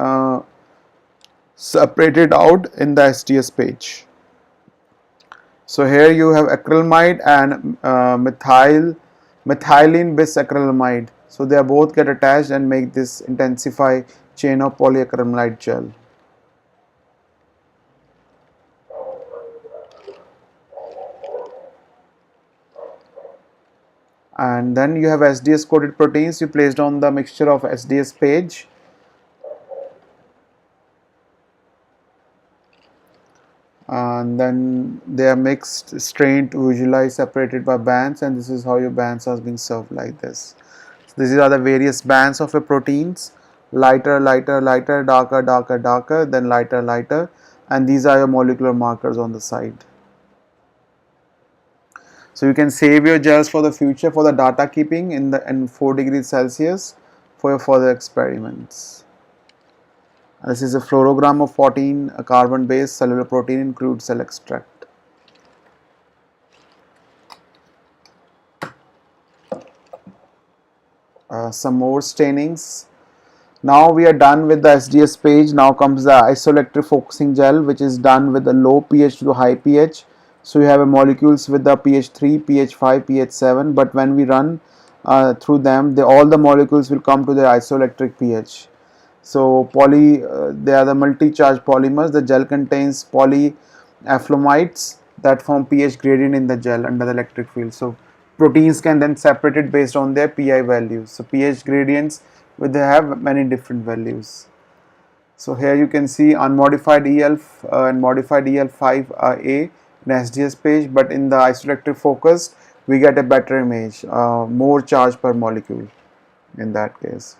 separated out in the SDS page. So here you have acrylamide and methylene bisacrylamide. So they both get attached and make this intensify chain of polyacrylamide gel. And then you have SDS coated proteins you placed on the mixture of SDS page. And then they are mixed, strained to visualize, separated by bands, and this is how your bands are being served like this. So these are the various bands of your proteins: lighter, lighter, lighter, darker, darker, darker, then lighter, lighter, and these are your molecular markers on the side. So you can save your gels for the future for the data keeping in 4 degrees Celsius for your further experiments. This is a fluorogram of 14 carbon based cellular protein in crude cell extract. Some more stainings. Now we are done with the SDS page. Now comes the isoelectric focusing gel, which is done with a low pH to high pH. So you have molecules with the pH 3, pH 5, pH 7, but when we run through them, all the molecules will come to the isoelectric pH. So they are the multi-charged polymers. The gel contains polyacrylamides that form pH gradient in the gel under the electric field. So proteins can then separate it based on their pI values. So pH gradients they have many different values. So here you can see unmodified EL and modified EL5A in SDS page, but in the isoelectric focus we get a better image, more charge per molecule in that case.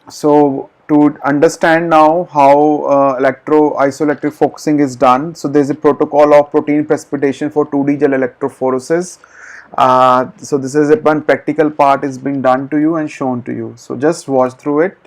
So to understand now how isoelectric focusing is done. So there's a protocol of protein precipitation for 2D gel electrophoresis. So this is one practical part is being done to you and shown to you. So just watch through it.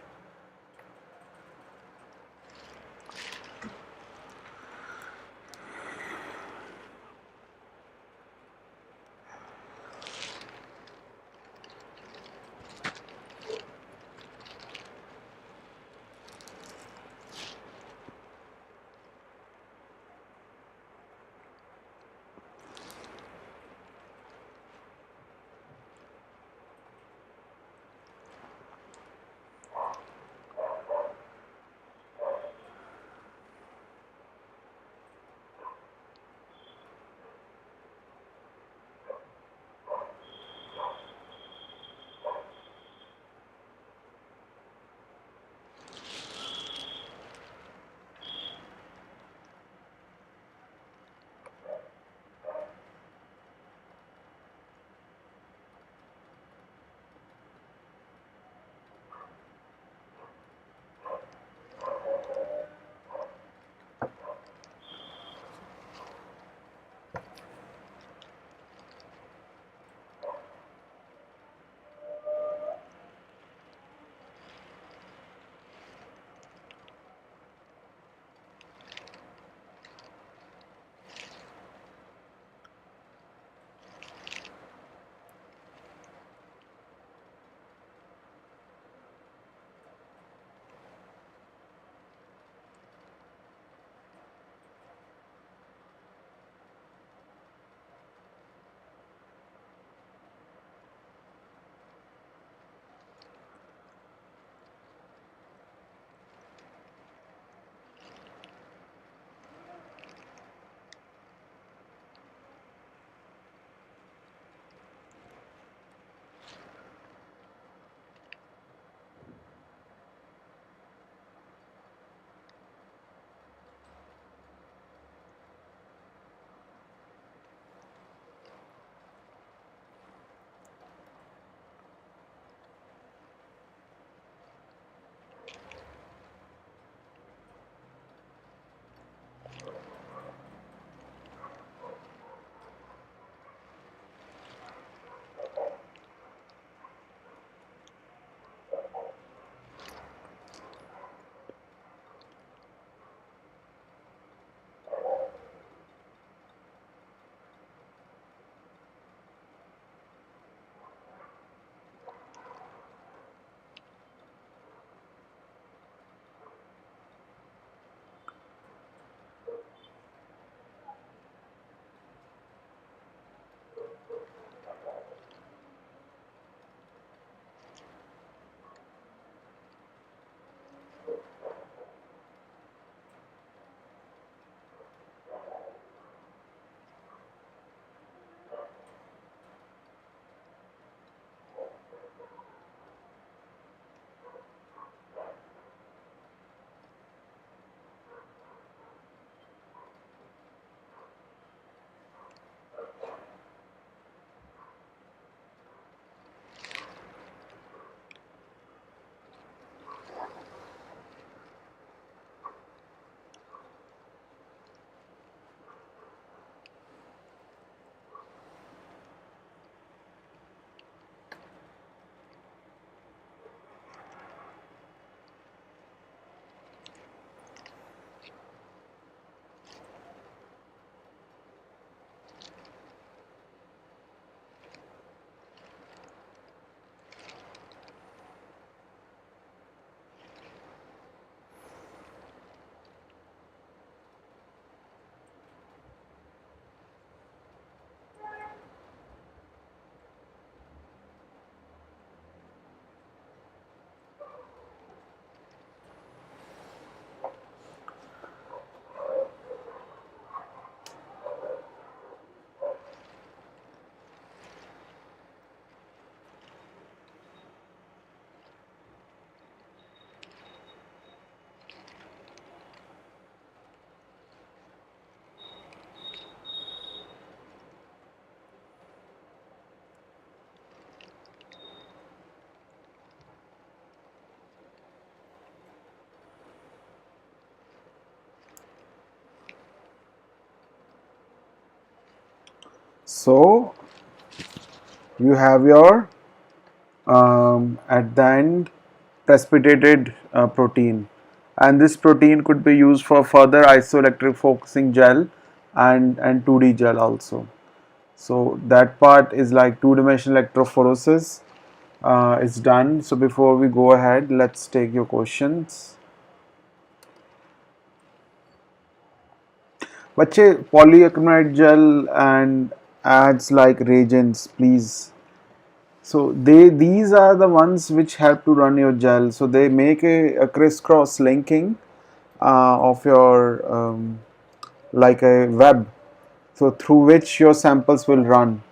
So you have your at the end precipitated protein, and this protein could be used for further isoelectric focusing gel and 2D gel also. So that part is like two-dimensional electrophoresis is done. So before we go ahead, let's take your questions. बच्चे polyacrylate gel and adds like reagents, please. So these are the ones which help to run your gel. So they make a crisscross linking of your like a web, so through which your samples will run.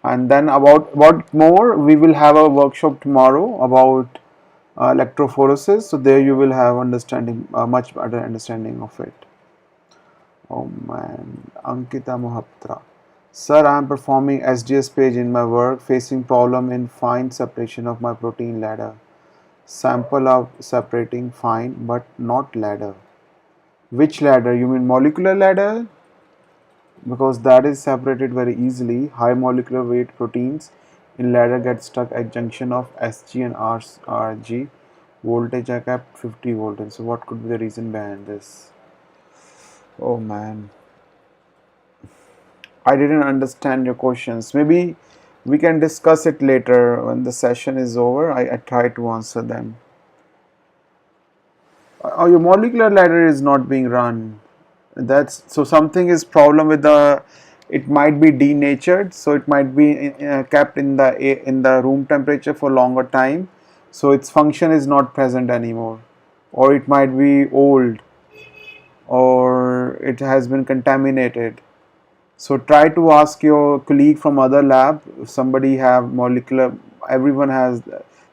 And then about more, we will have a workshop tomorrow about electrophoresis. So there you will have understanding, much better understanding of it. Oh man, Ankita Mohaptra. Sir, I am performing SDS page in my work, facing problem in fine separation of my protein ladder. Sample of separating fine but not ladder. Which ladder? You mean molecular ladder? Because that is separated very easily. High molecular weight proteins in ladder get stuck at junction of Sg and Rg. Voltage I kept 50 volts. So what could be the reason behind this? Oh man, I didn't understand your questions. Maybe we can discuss it later when the session is over. I try to answer them. Your molecular ladder is not being run. That's so something is problem with the. It might be denatured, so it might be kept in the room temperature for longer time, so its function is not present anymore, or it might be old, or it has been contaminated. So try to ask your colleague from other lab. If somebody have molecular, everyone has.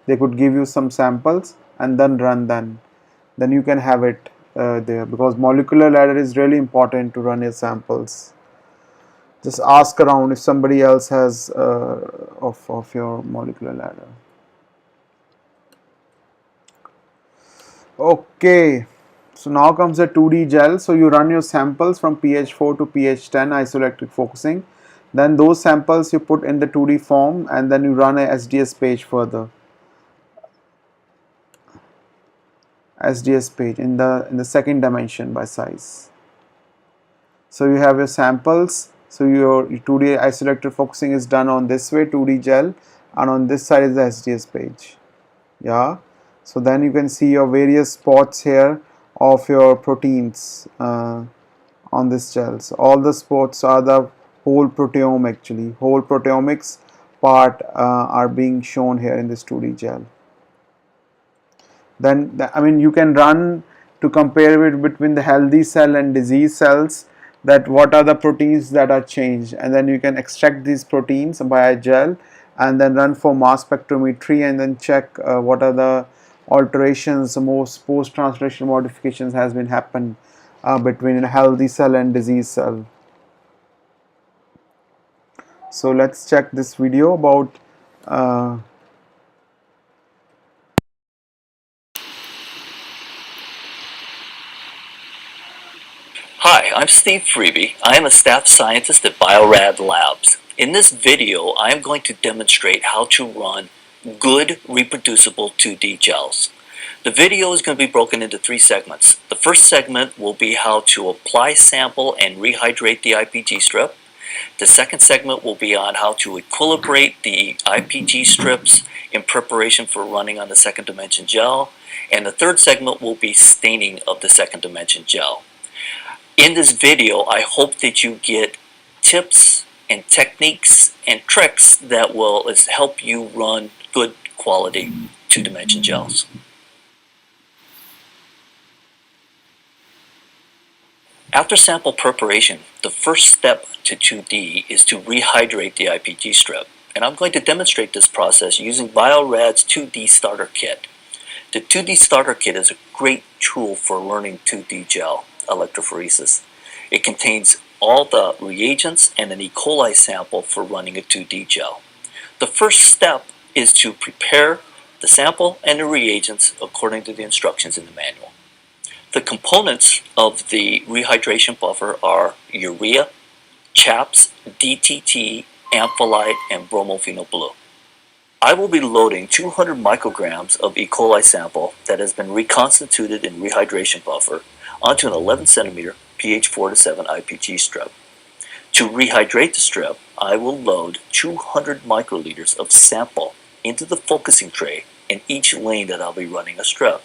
They could give you some samples and then run them. Then you can have it there, because molecular ladder is really important to run your samples. Just ask around if somebody else has of your molecular ladder. Okay, so now comes the 2D gel. So you run your samples from pH 4 to pH 10 isoelectric focusing. Then those samples you put in the 2D form, and then you run a SDS page further. SDS page in the second dimension by size. So you have your samples. So your 2D isoelectric focusing is done on this way, 2D gel, and on this side is the SDS page. Yeah. So then you can see your various spots here of your proteins on this gel. So all the spots are the whole proteome actually. Whole proteomics part are being shown here in this 2D gel. Then I mean you can run to compare it between the healthy cell and disease cells, that what are the proteins that are changed, and then you can extract these proteins by a gel and then run for mass spectrometry and then check what are the alterations, most post-translational modifications has been happened between a healthy cell and disease cell. So let's check this video about Hi, I'm Steve Freeby. I am a staff scientist at Biorad Labs. In this video, I am going to demonstrate how to run good reproducible 2D gels. The video is going to be broken into 3 segments. The first segment will be how to apply, sample, and rehydrate the Ipg strip. The second segment will be on how to equilibrate the Ipg strips in preparation for running on the second dimension gel. And the third segment will be staining of the second dimension gel. In this video, I hope that you get tips and techniques and tricks that will help you run good quality 2-dimension gels. After sample preparation, the first step to 2D is to rehydrate the Ipg strip. And I'm going to demonstrate this process using Biorad's 2D starter kit. The 2D starter kit is a great tool for learning 2D gel electrophoresis. It contains all the reagents and an E. coli sample for running a 2D gel. The first step is to prepare the sample and the reagents according to the instructions in the manual. The components of the rehydration buffer are urea, Chaps, DTT, Amphelite, and Bromophenol Blue. I will be loading 200 micrograms of E. coli sample that has been reconstituted in rehydration buffer onto an 11 centimeter pH 4 to 7 IPG strip. To rehydrate the strip, I will load 200 microliters of sample into the focusing tray in each lane that I'll be running a strip.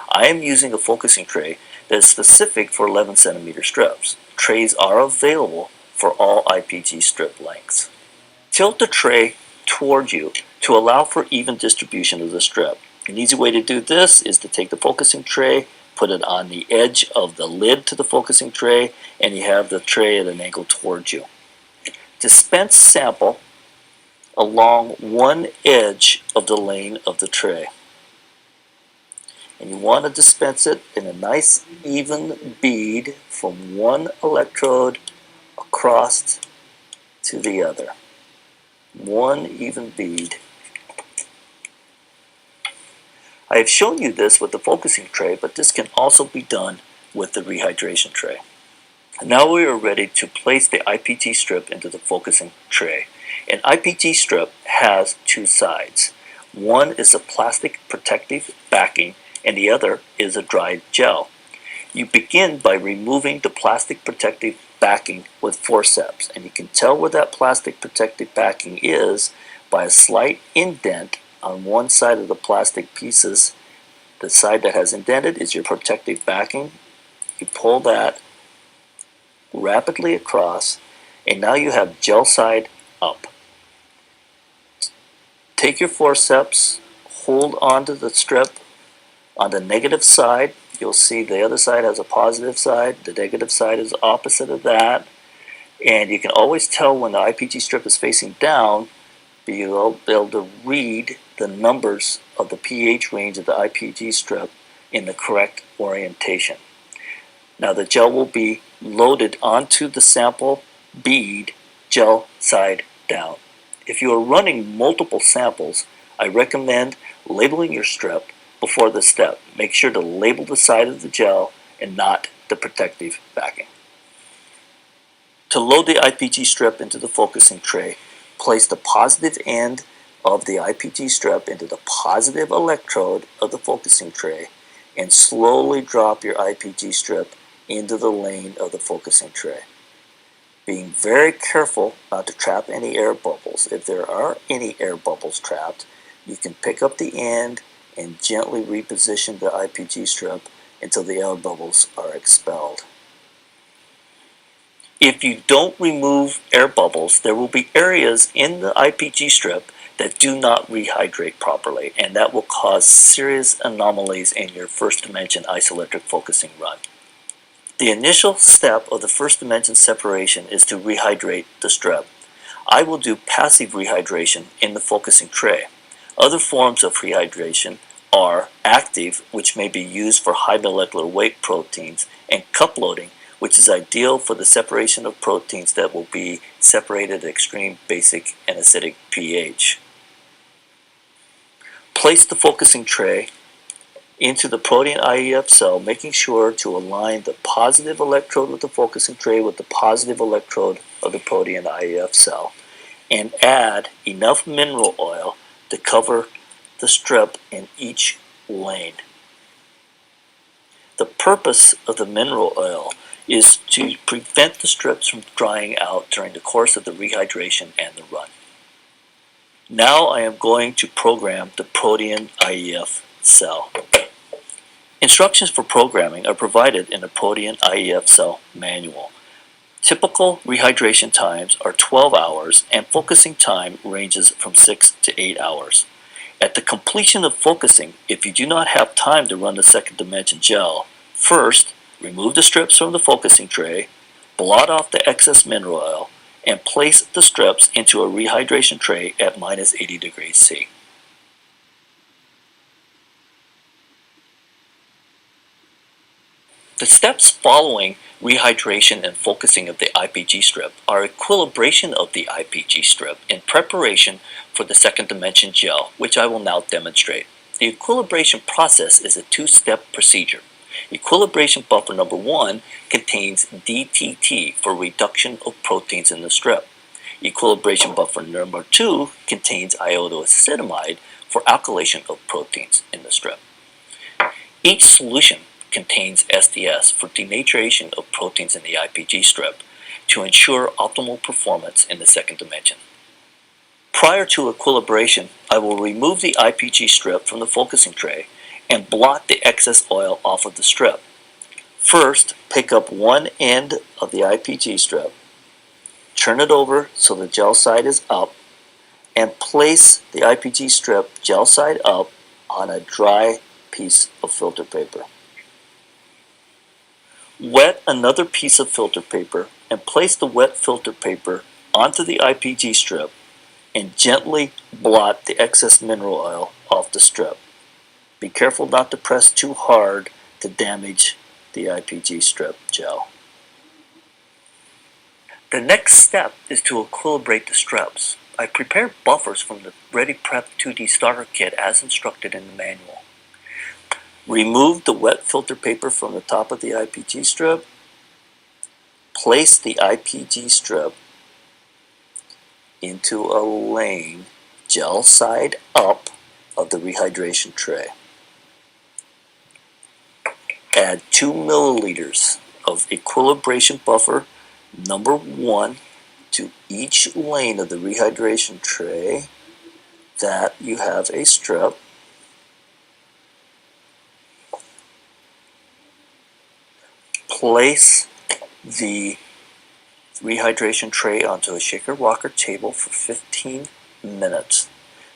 I am using a focusing tray that is specific for 11 centimeter strips. Trays are available for all IPG strip lengths. Tilt the tray toward you to allow for even distribution of the strip. An easy way to do this is to take the focusing tray, put it on the edge of the lid to the focusing tray, and you have the tray at an angle towards you. Dispense sample along one edge of the lane of the tray. And you want to dispense it in a nice even bead from one electrode across to the other. One even bead. I have shown you this with the focusing tray, but this can also be done with the rehydration tray. Now we are ready to place the IPG strip into the focusing tray. An IPG strip has two sides. One is a plastic protective backing and the other is a dried gel. You begin by removing the plastic protective backing with forceps, and you can tell where that plastic protective backing is by a slight indent on one side of the plastic pieces. The side that has indented is your protective backing. You pull that rapidly across, and now you have gel side up. Take your forceps, hold onto the strip. On the negative side, you'll see the other side has a positive side. The negative side is opposite of that. And you can always tell when the IPG strip is facing down, but you'll be able to read the numbers of the pH range of the IPG strip in the correct orientation. Now the gel will be loaded onto the sample bead, gel side down. If you are running multiple samples, I recommend labeling your strip before the step. Make sure to label the side of the gel and not the protective backing. To load the IPG strip into the focusing tray, place the positive end of the IPG strip into the positive electrode of the focusing tray and slowly drop your IPG strip into the lane of the focusing tray. Being very careful not to trap any air bubbles. If there are any air bubbles trapped, you can pick up the end and gently reposition the IPG strip until the air bubbles are expelled. If you don't remove air bubbles, there will be areas in the IPG strip that do not rehydrate properly, and that will cause serious anomalies in your first dimension isoelectric focusing run. The initial step of the first dimension separation is to rehydrate the strip. I will do passive rehydration in the focusing tray. Other forms of rehydration are active, which may be used for high molecular weight proteins, and cup loading, which is ideal for the separation of proteins that will be separated at extreme basic and acidic pH. Place the focusing tray into the protein IEF cell, making sure to align the positive electrode of the focusing tray with the positive electrode of the protein IEF cell, and add enough mineral oil to cover the strip in each lane. The purpose of the mineral oil is to prevent the strips from drying out during the course of the rehydration and the run. Now I am going to program the protein IEF cell. Instructions for programming are provided in the protein IEF cell manual. Typical rehydration times are 12 hours and focusing time ranges from 6 to 8 hours. At the completion of focusing, if you do not have time to run the second dimension gel, first remove the strips from the focusing tray, blot off the excess mineral oil, and place the strips into a rehydration tray at minus 80 degrees C. The steps following rehydration and focusing of the IPG strip are equilibration of the IPG strip in preparation for the second dimension gel, which I will now demonstrate. The equilibration process is a two-step procedure. Equilibration buffer number 1 contains DTT for reduction of proteins in the strip. Equilibration buffer number 2 contains iodoacetamide for alkylation of proteins in the strip. Each solution contains SDS for denaturation of proteins in the Ipg strip to ensure optimal performance in the second dimension. Prior to equilibration, I will remove the Ipg strip from the focusing tray and blot the excess oil off of the strip. First, pick up one end of the Ipg strip, turn it over so the gel side is up, and place the Ipg strip gel side up on a dry piece of filter paper. Wet another piece of filter paper and place the wet filter paper onto the Ipg strip and gently blot the excess mineral oil off the strip. Be careful not to press too hard to damage the Ipg strip gel. The next step is to equilibrate the strips. I prepared buffers from the Ready Prep 2D starter kit as instructed in the manual. Remove the wet filter paper from the top of the Ipg strip. Place the Ipg strip into a lane gel side up of the rehydration tray. Add 2 milliliters of equilibration buffer number 1 to each lane of the rehydration tray that you have a strip. Place the rehydration tray onto a shaker rocker table for 15 minutes.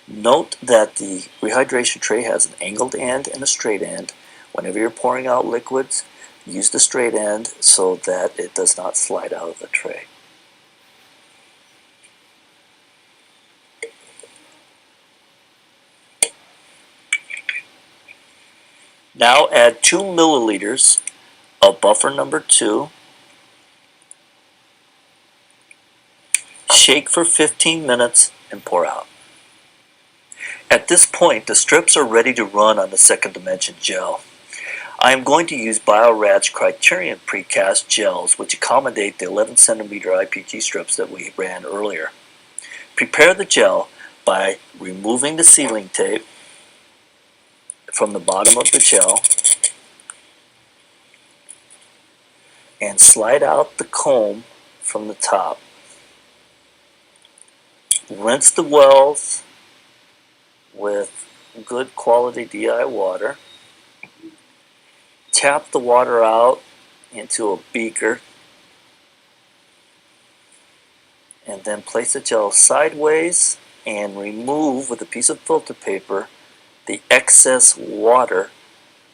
Note that the rehydration tray has an angled end and a straight end. Whenever you're pouring out liquids, use the straight end so that it does not slide out of the tray. Now add 2 milliliters of buffer number 2. Shake for 15 minutes and pour out. At this point, the strips are ready to run on the second dimension gel. I am going to use Bio-Rad's Criterion precast gels, which accommodate the 11 centimeter Ipg strips that we ran earlier. Prepare the gel by removing the sealing tape from the bottom of the gel and slide out the comb from the top. Rinse the wells with good quality DI water. Tap the water out into a beaker and then place the gel sideways and remove with a piece of filter paper the excess water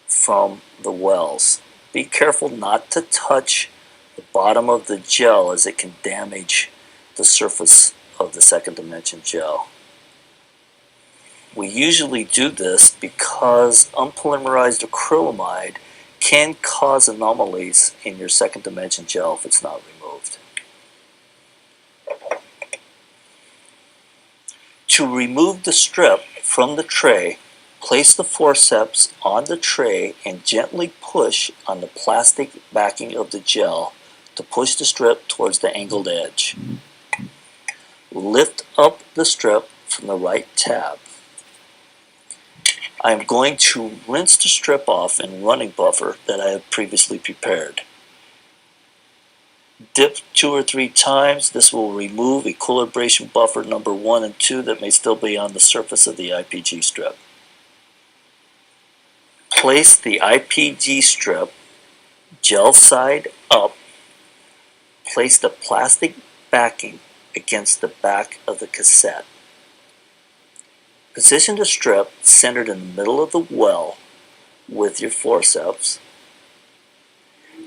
from the wells. Be careful not to touch the bottom of the gel as it can damage the surface of the second dimension gel. We usually do this because unpolymerized acrylamide can cause anomalies in your second dimension gel if it's not removed. To remove the strip from the tray, place the forceps on the tray and gently push on the plastic backing of the gel to push the strip towards the angled edge. Lift up the strip from the right tab. I am going to rinse the strip off in running buffer that I have previously prepared. Dip 2 or 3 times. This will remove equilibration buffer number 1 and 2 that may still be on the surface of the Ipg strip. Place the Ipg strip gel side up. Place the plastic backing against the back of the cassette. Position the strip centered in the middle of the well with your forceps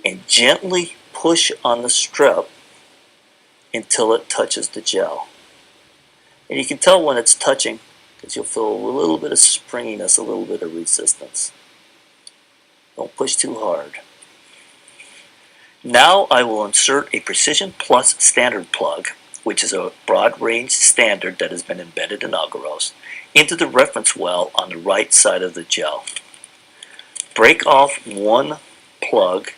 and gently push on the strip until it touches the gel. And you can tell when it's touching because you'll feel a little bit of springiness, a little bit of resistance. Don't push too hard. Now I will insert a Precision Plus standard plug, which is a broad range standard that has been embedded in agarose, into the reference well on the right side of the gel. Break off one plug,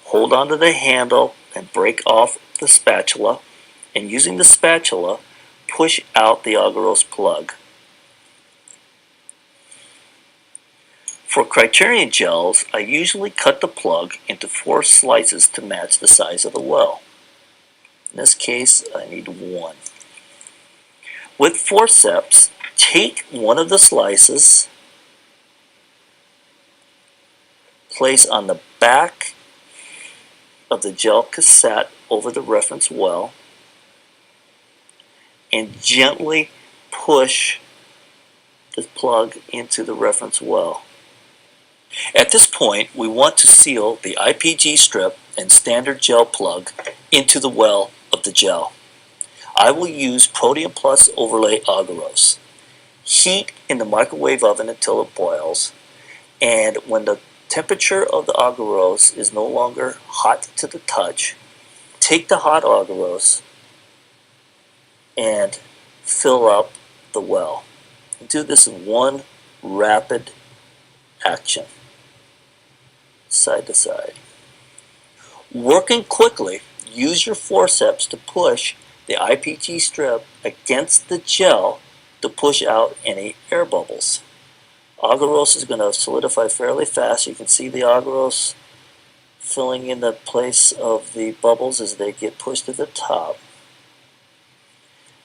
hold onto the handle and break off the spatula, and using the spatula, push out the agarose plug. For criterion gels, I usually cut the plug into 4 slices to match the size of the well. In this case, I need 1. With forceps, take one of the slices, place on the back of the gel cassette over the reference well, and gently push the plug into the reference well. At this point, we want to seal the Ipg strip and standard gel plug into the well of the gel. I will use Protein Plus overlay agarose. Heat in the microwave oven until it boils, and when the temperature of the agarose is no longer hot to the touch, take the hot agarose and fill up the well. Do this in one rapid action, side to side. Working quickly, use your forceps to push the Ipg strip against the gel to push out any air bubbles. Agarose is going to solidify fairly fast. You can see the agarose filling in the place of the bubbles as they get pushed to the top.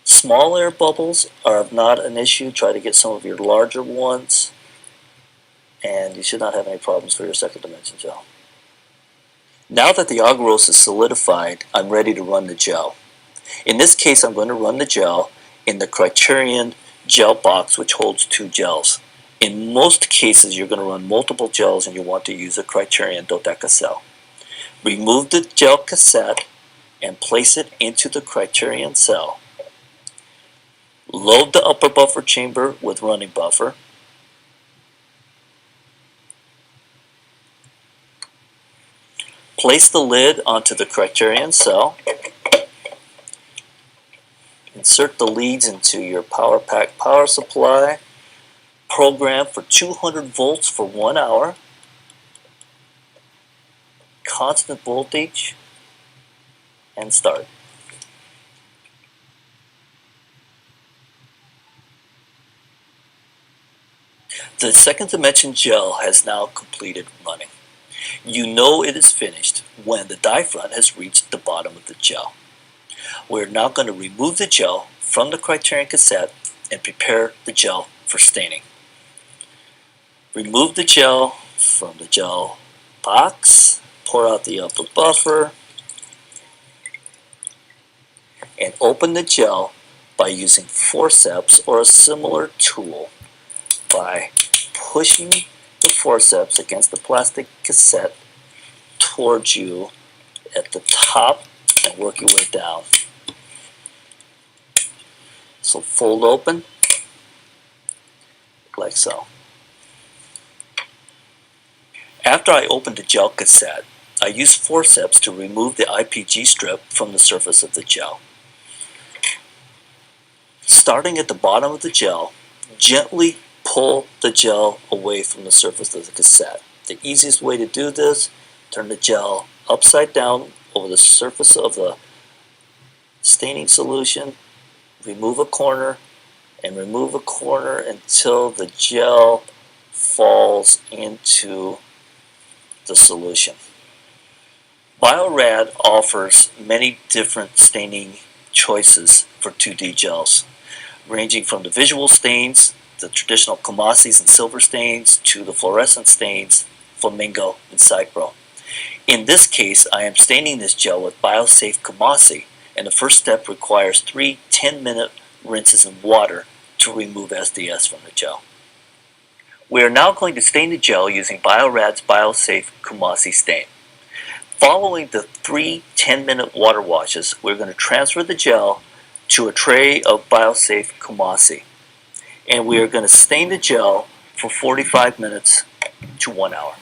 Small air bubbles are not an issue. Try to get some of your larger ones, and you should not have any problems for your second dimension gel. Now that the agarose is solidified, I'm ready to run the gel. In this case, I'm going to run the gel in the Criterion gel box, which holds 2 gels. In most cases, you're going to run multiple gels and you want to use a Criterion dodecacell. Remove the gel cassette and place it into the Criterion cell. Load the upper buffer chamber with running buffer. Place the lid onto the Criterion cell. Insert the leads into your power pack power supply. Program for 200 volts for 1 hour. Constant voltage. And start. The second dimension gel has now completed running. You know it is finished when the die front has reached the bottom of the gel. We're now going to remove the gel from the Criterion cassette and prepare the gel for staining. Remove the gel from the gel box, pour out the upper buffer, and open the gel by using forceps or a similar tool by pushing the forceps against the plastic cassette towards you at the top and work your way down. So fold open like so. After I open the gel cassette, I use forceps to remove the Ipg strip from the surface of the gel. Starting at the bottom of the gel, gently pull the gel away from the surface of the cassette. The easiest way to do this, turn the gel upside down over the surface of the staining solution, remove a corner, and remove a corner until the gel falls into the solution. Biorad offers many different staining choices for 2D gels, ranging from the visual stains, the traditional Kamasis and silver stains, to the fluorescent stains, flamingo and cypro. In this case, I am staining this gel with BioSafe Kamasi, and the first step requires 3 10-minute rinses in water to remove SDS from the gel. We are now going to stain the gel using Biorad's BioSafe Kamasi stain. Following the 3 10-minute water washes, we're going to transfer the gel to a tray of BioSafe Kamasi, and we are going to stain the gel for 45 minutes to 1 hour.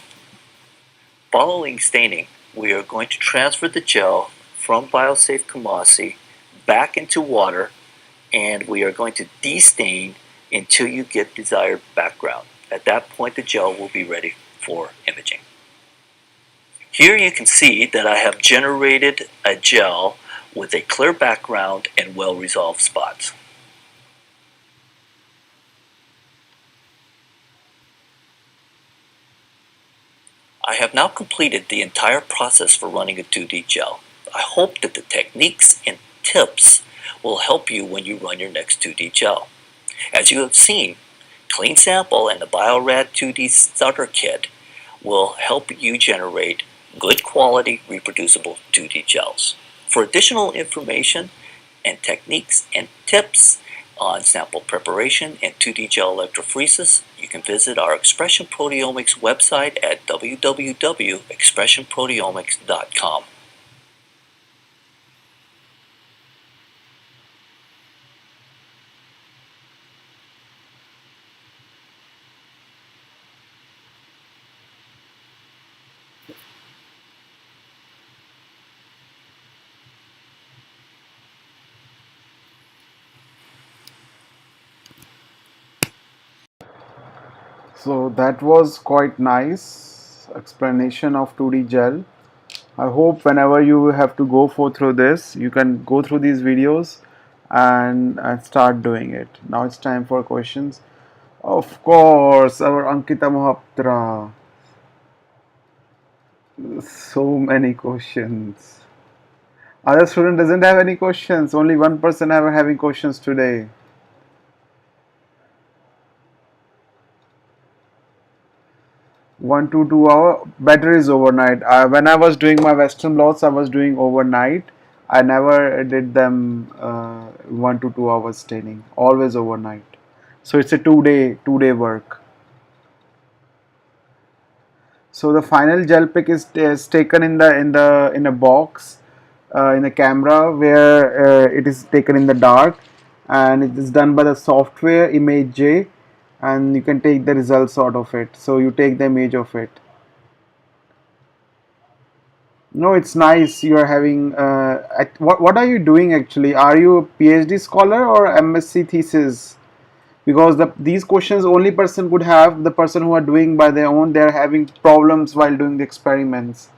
Following staining, we are going to transfer the gel from BioSafe Kamasi back into water, and we are going to destain until you get desired background. At that point, the gel will be ready for imaging. Here you can see that I have generated a gel with a clear background and well-resolved spots. I have now completed the entire process for running a 2D gel. I hope that the techniques and tips will help you when you run your next 2D gel. As you have seen, Clean Sample and the Biorad 2D Starter Kit will help you generate good quality reproducible 2D gels. For additional information and techniques and tips on sample preparation and 2D gel electrophoresis, you can visit our Expression Proteomics website at www.expressionproteomics.com. So that was quite nice explanation of 2D gel. I hope whenever you have to go through this, you can go through these videos and start doing it. Now it's time for questions. Of course, our Ankita Mohaptra. So many questions. Other student doesn't have any questions. Only one person ever having questions today. 1 to 2 hour. Better is overnight. When I was doing my Western blots, I was doing overnight. I never did them 1 to 2 hours staining. Always overnight. So it's a two day work. So the final gel pick is taken in a box in a camera where it is taken in the dark, and it is done by the software Image, and you can take the results out of it. So you take the image of it. No, it's nice. You are having what are you doing actually? Are you a PhD scholar or MSc thesis? Because these questions only person could have, the person who are doing by their own. They are having problems while doing the experiments.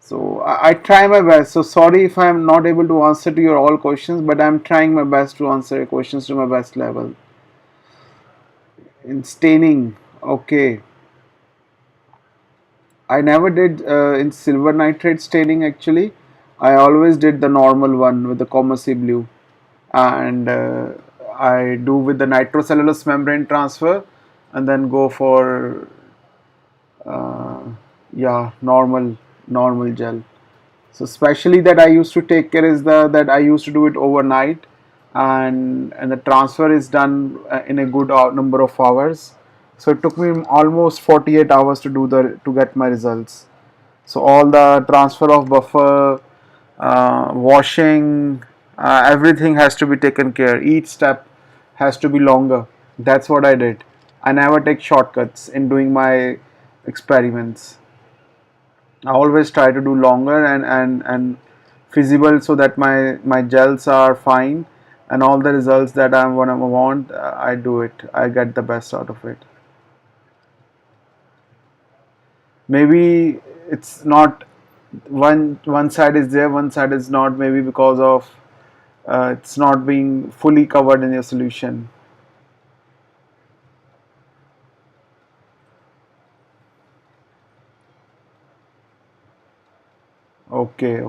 So I try my best. So sorry if I am not able to answer to your all questions, but I am trying my best to answer your questions to my best level. In staining, okay. I never did in silver nitrate staining actually. I always did the normal one with the Commercy blue, and I do with the nitrocellulose membrane transfer, and then go for yeah, normal gel. So especially that I used to take care is that I used to do it overnight, and the transfer is done in a good number of hours. So it took me almost 48 hours to get my results. So all the transfer of buffer, washing, everything has to be taken care. Each step has to be longer. That's what I did. I never take shortcuts in doing my experiments. I always try to do longer and feasible so that my gels are fine, and all the results that I want, I do it. I get the best out of it. Maybe it's not one side is there, one side is not. Maybe because of it's not being fully covered in your solution. Okay.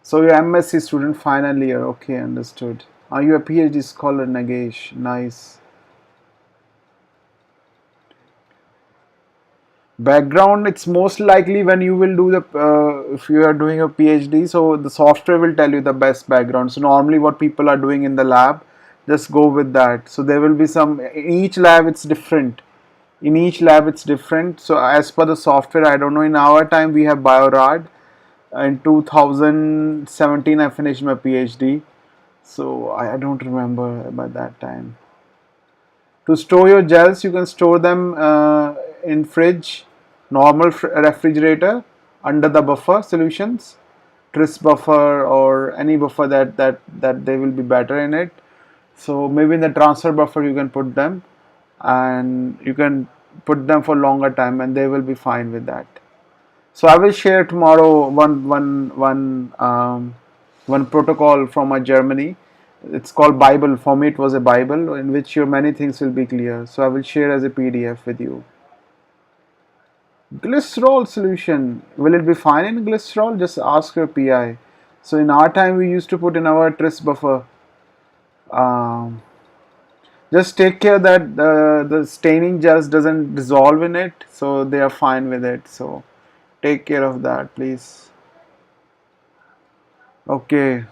So you're MSc student final year. Okay, understood. Are you a PhD scholar, Nagesh? Nice. Background, it's most likely when you will do the if you are doing a PhD, so the software will tell you the best background. So normally what people are doing in the lab, just go with that. So there will be some, in each lab it's different. So as per the software, I don't know, in our time we have Biorad. In 2017 I finished my PhD, so I don't remember by that time. To store your gels, you can store them in fridge, normal refrigerator, under the buffer solutions, tris buffer or any buffer that they will be better in it. So maybe in the transfer buffer you can put them, and you can put them for longer time and they will be fine with that. So I will share tomorrow one protocol from Germany. It's called Bible. For me it was a Bible in which your many things will be clear. So I will share as a PDF with you. Glycerol solution. Will it be fine in glycerol? Just ask your PI. So in our time we used to put in our tris buffer. Um, just take care that the staining gels doesn't dissolve in it, so they are fine with it. So take care of that, please. Okay,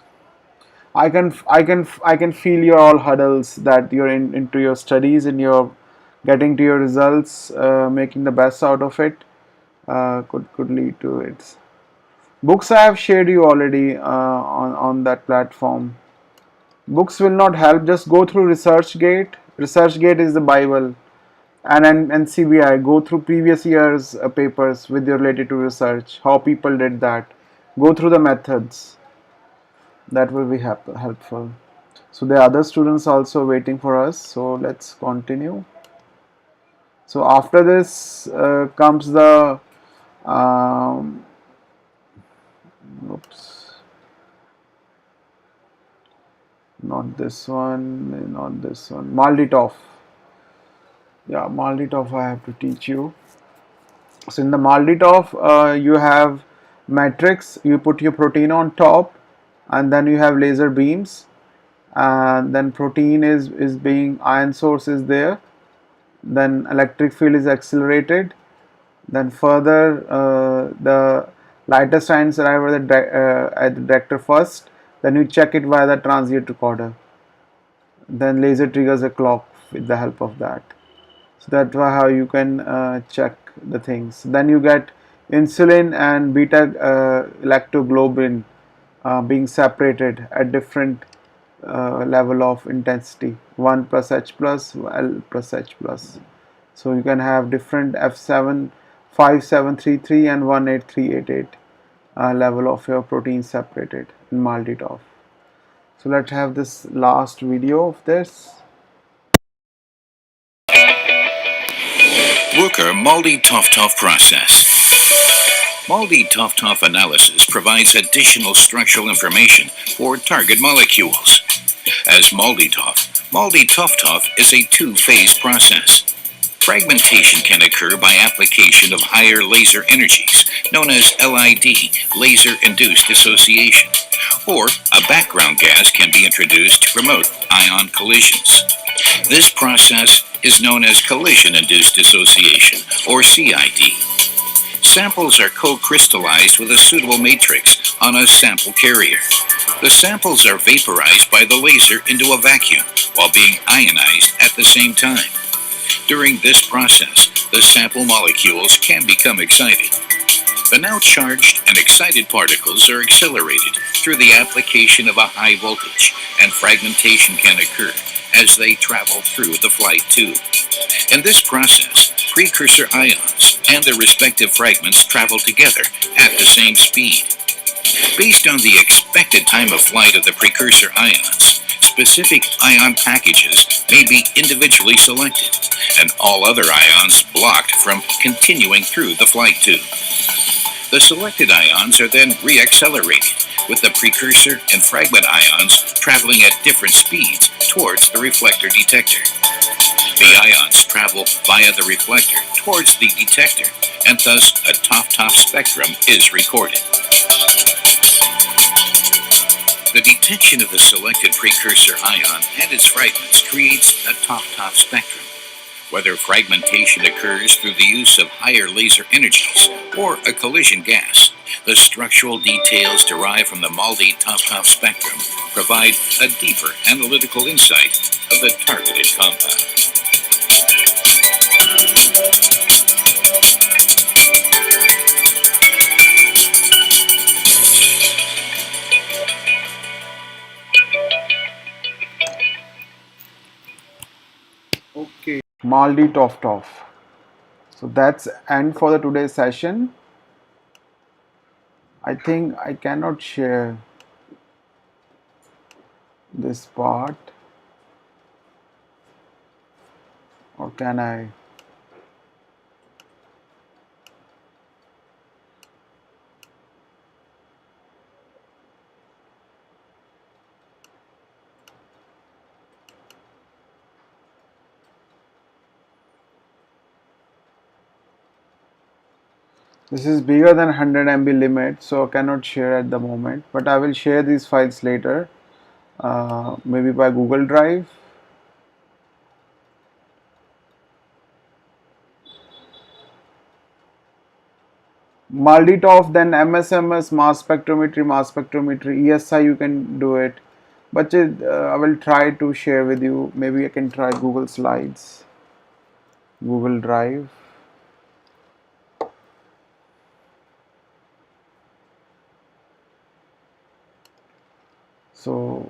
I can feel your all huddles that you're into your studies and you're getting to your results, making the best out of it. Could lead to it. Books I have shared you already on that platform. Books will not help. Just go through ResearchGate. ResearchGate is the Bible. And CBI, go through previous years papers with related to research, how people did that. Go through the methods. That will be helpful. So there are other students also waiting for us. So let's continue. So after this comes the um, oops, not this one, not this one. Malditov. Yeah, Malditov I have to teach you. So in the Malditov, you have matrix. You put your protein on top, and then you have laser beams, and then protein is being ion source is there. Then electric field is accelerated. Then further, the lightest ions arrive at the detector first. Then you check it via the transient recorder. Then laser triggers a clock with the help of that. So that's how you can check the things. Then you get insulin and beta lactoglobin being separated at different level of intensity, 1 plus H plus, L plus H plus. So you can have different F7 5733 and 18388 level of your protein separated in Malditov. So let's have this last video of this. Wooker Maldi-Toff process. Maldi-Toff analysis provides additional structural information for target molecules. As Maldi-Toff is a two-phase process. Fragmentation can occur by application of higher laser energies, known as LID, laser-induced dissociation, or a background gas can be introduced to promote ion collisions. This process is known as Collision-Induced Dissociation, or CID. Samples are co-crystallized with a suitable matrix on a sample carrier. The samples are vaporized by the laser into a vacuum while being ionized at the same time. During this process, the sample molecules can become excited. The now charged and excited particles are accelerated through the application of a high voltage, and fragmentation can occur as they travel through the flight tube. In this process, precursor ions and their respective fragments travel together at the same speed. Based on the expected time of flight of the precursor ions, specific ion packages may be individually selected, and all other ions blocked from continuing through the flight tube. The selected ions are then re-accelerated, with the precursor and fragment ions traveling at different speeds towards the reflector detector. The ions travel via the reflector towards the detector, and thus a top-top spectrum is recorded. The detection of the selected precursor ion and its fragments creates a top-top spectrum. Whether fragmentation occurs through the use of higher laser energies or a collision gas, the structural details derived from the MALDI top-top spectrum provide a deeper analytical insight of the targeted compound. Okay, Maldi Toff. So that's end for the today's session. I think I cannot share this part. or can I? This is bigger than 100 MB limit, so I cannot share at the moment, but I will share these files later, maybe by Google Drive. Malditov, then MSMS, mass spectrometry, ESI, you can do it, but I will try to share with you. Maybe I can try Google Slides, Google Drive. So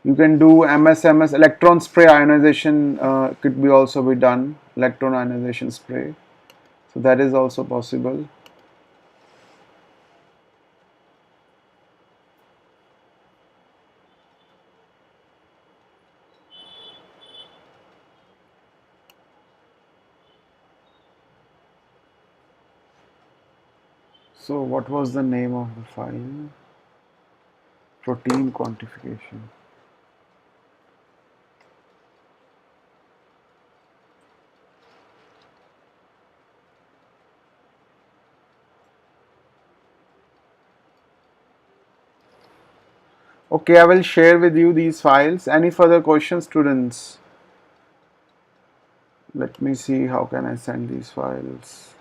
you can do MSMS, electron spray ionization, could be also be done, electron ionization spray. So that is also possible. So what was the name of the file? Protein quantification. Okay, I will share with you these files. Any further questions, students? Let me see how can I send these files.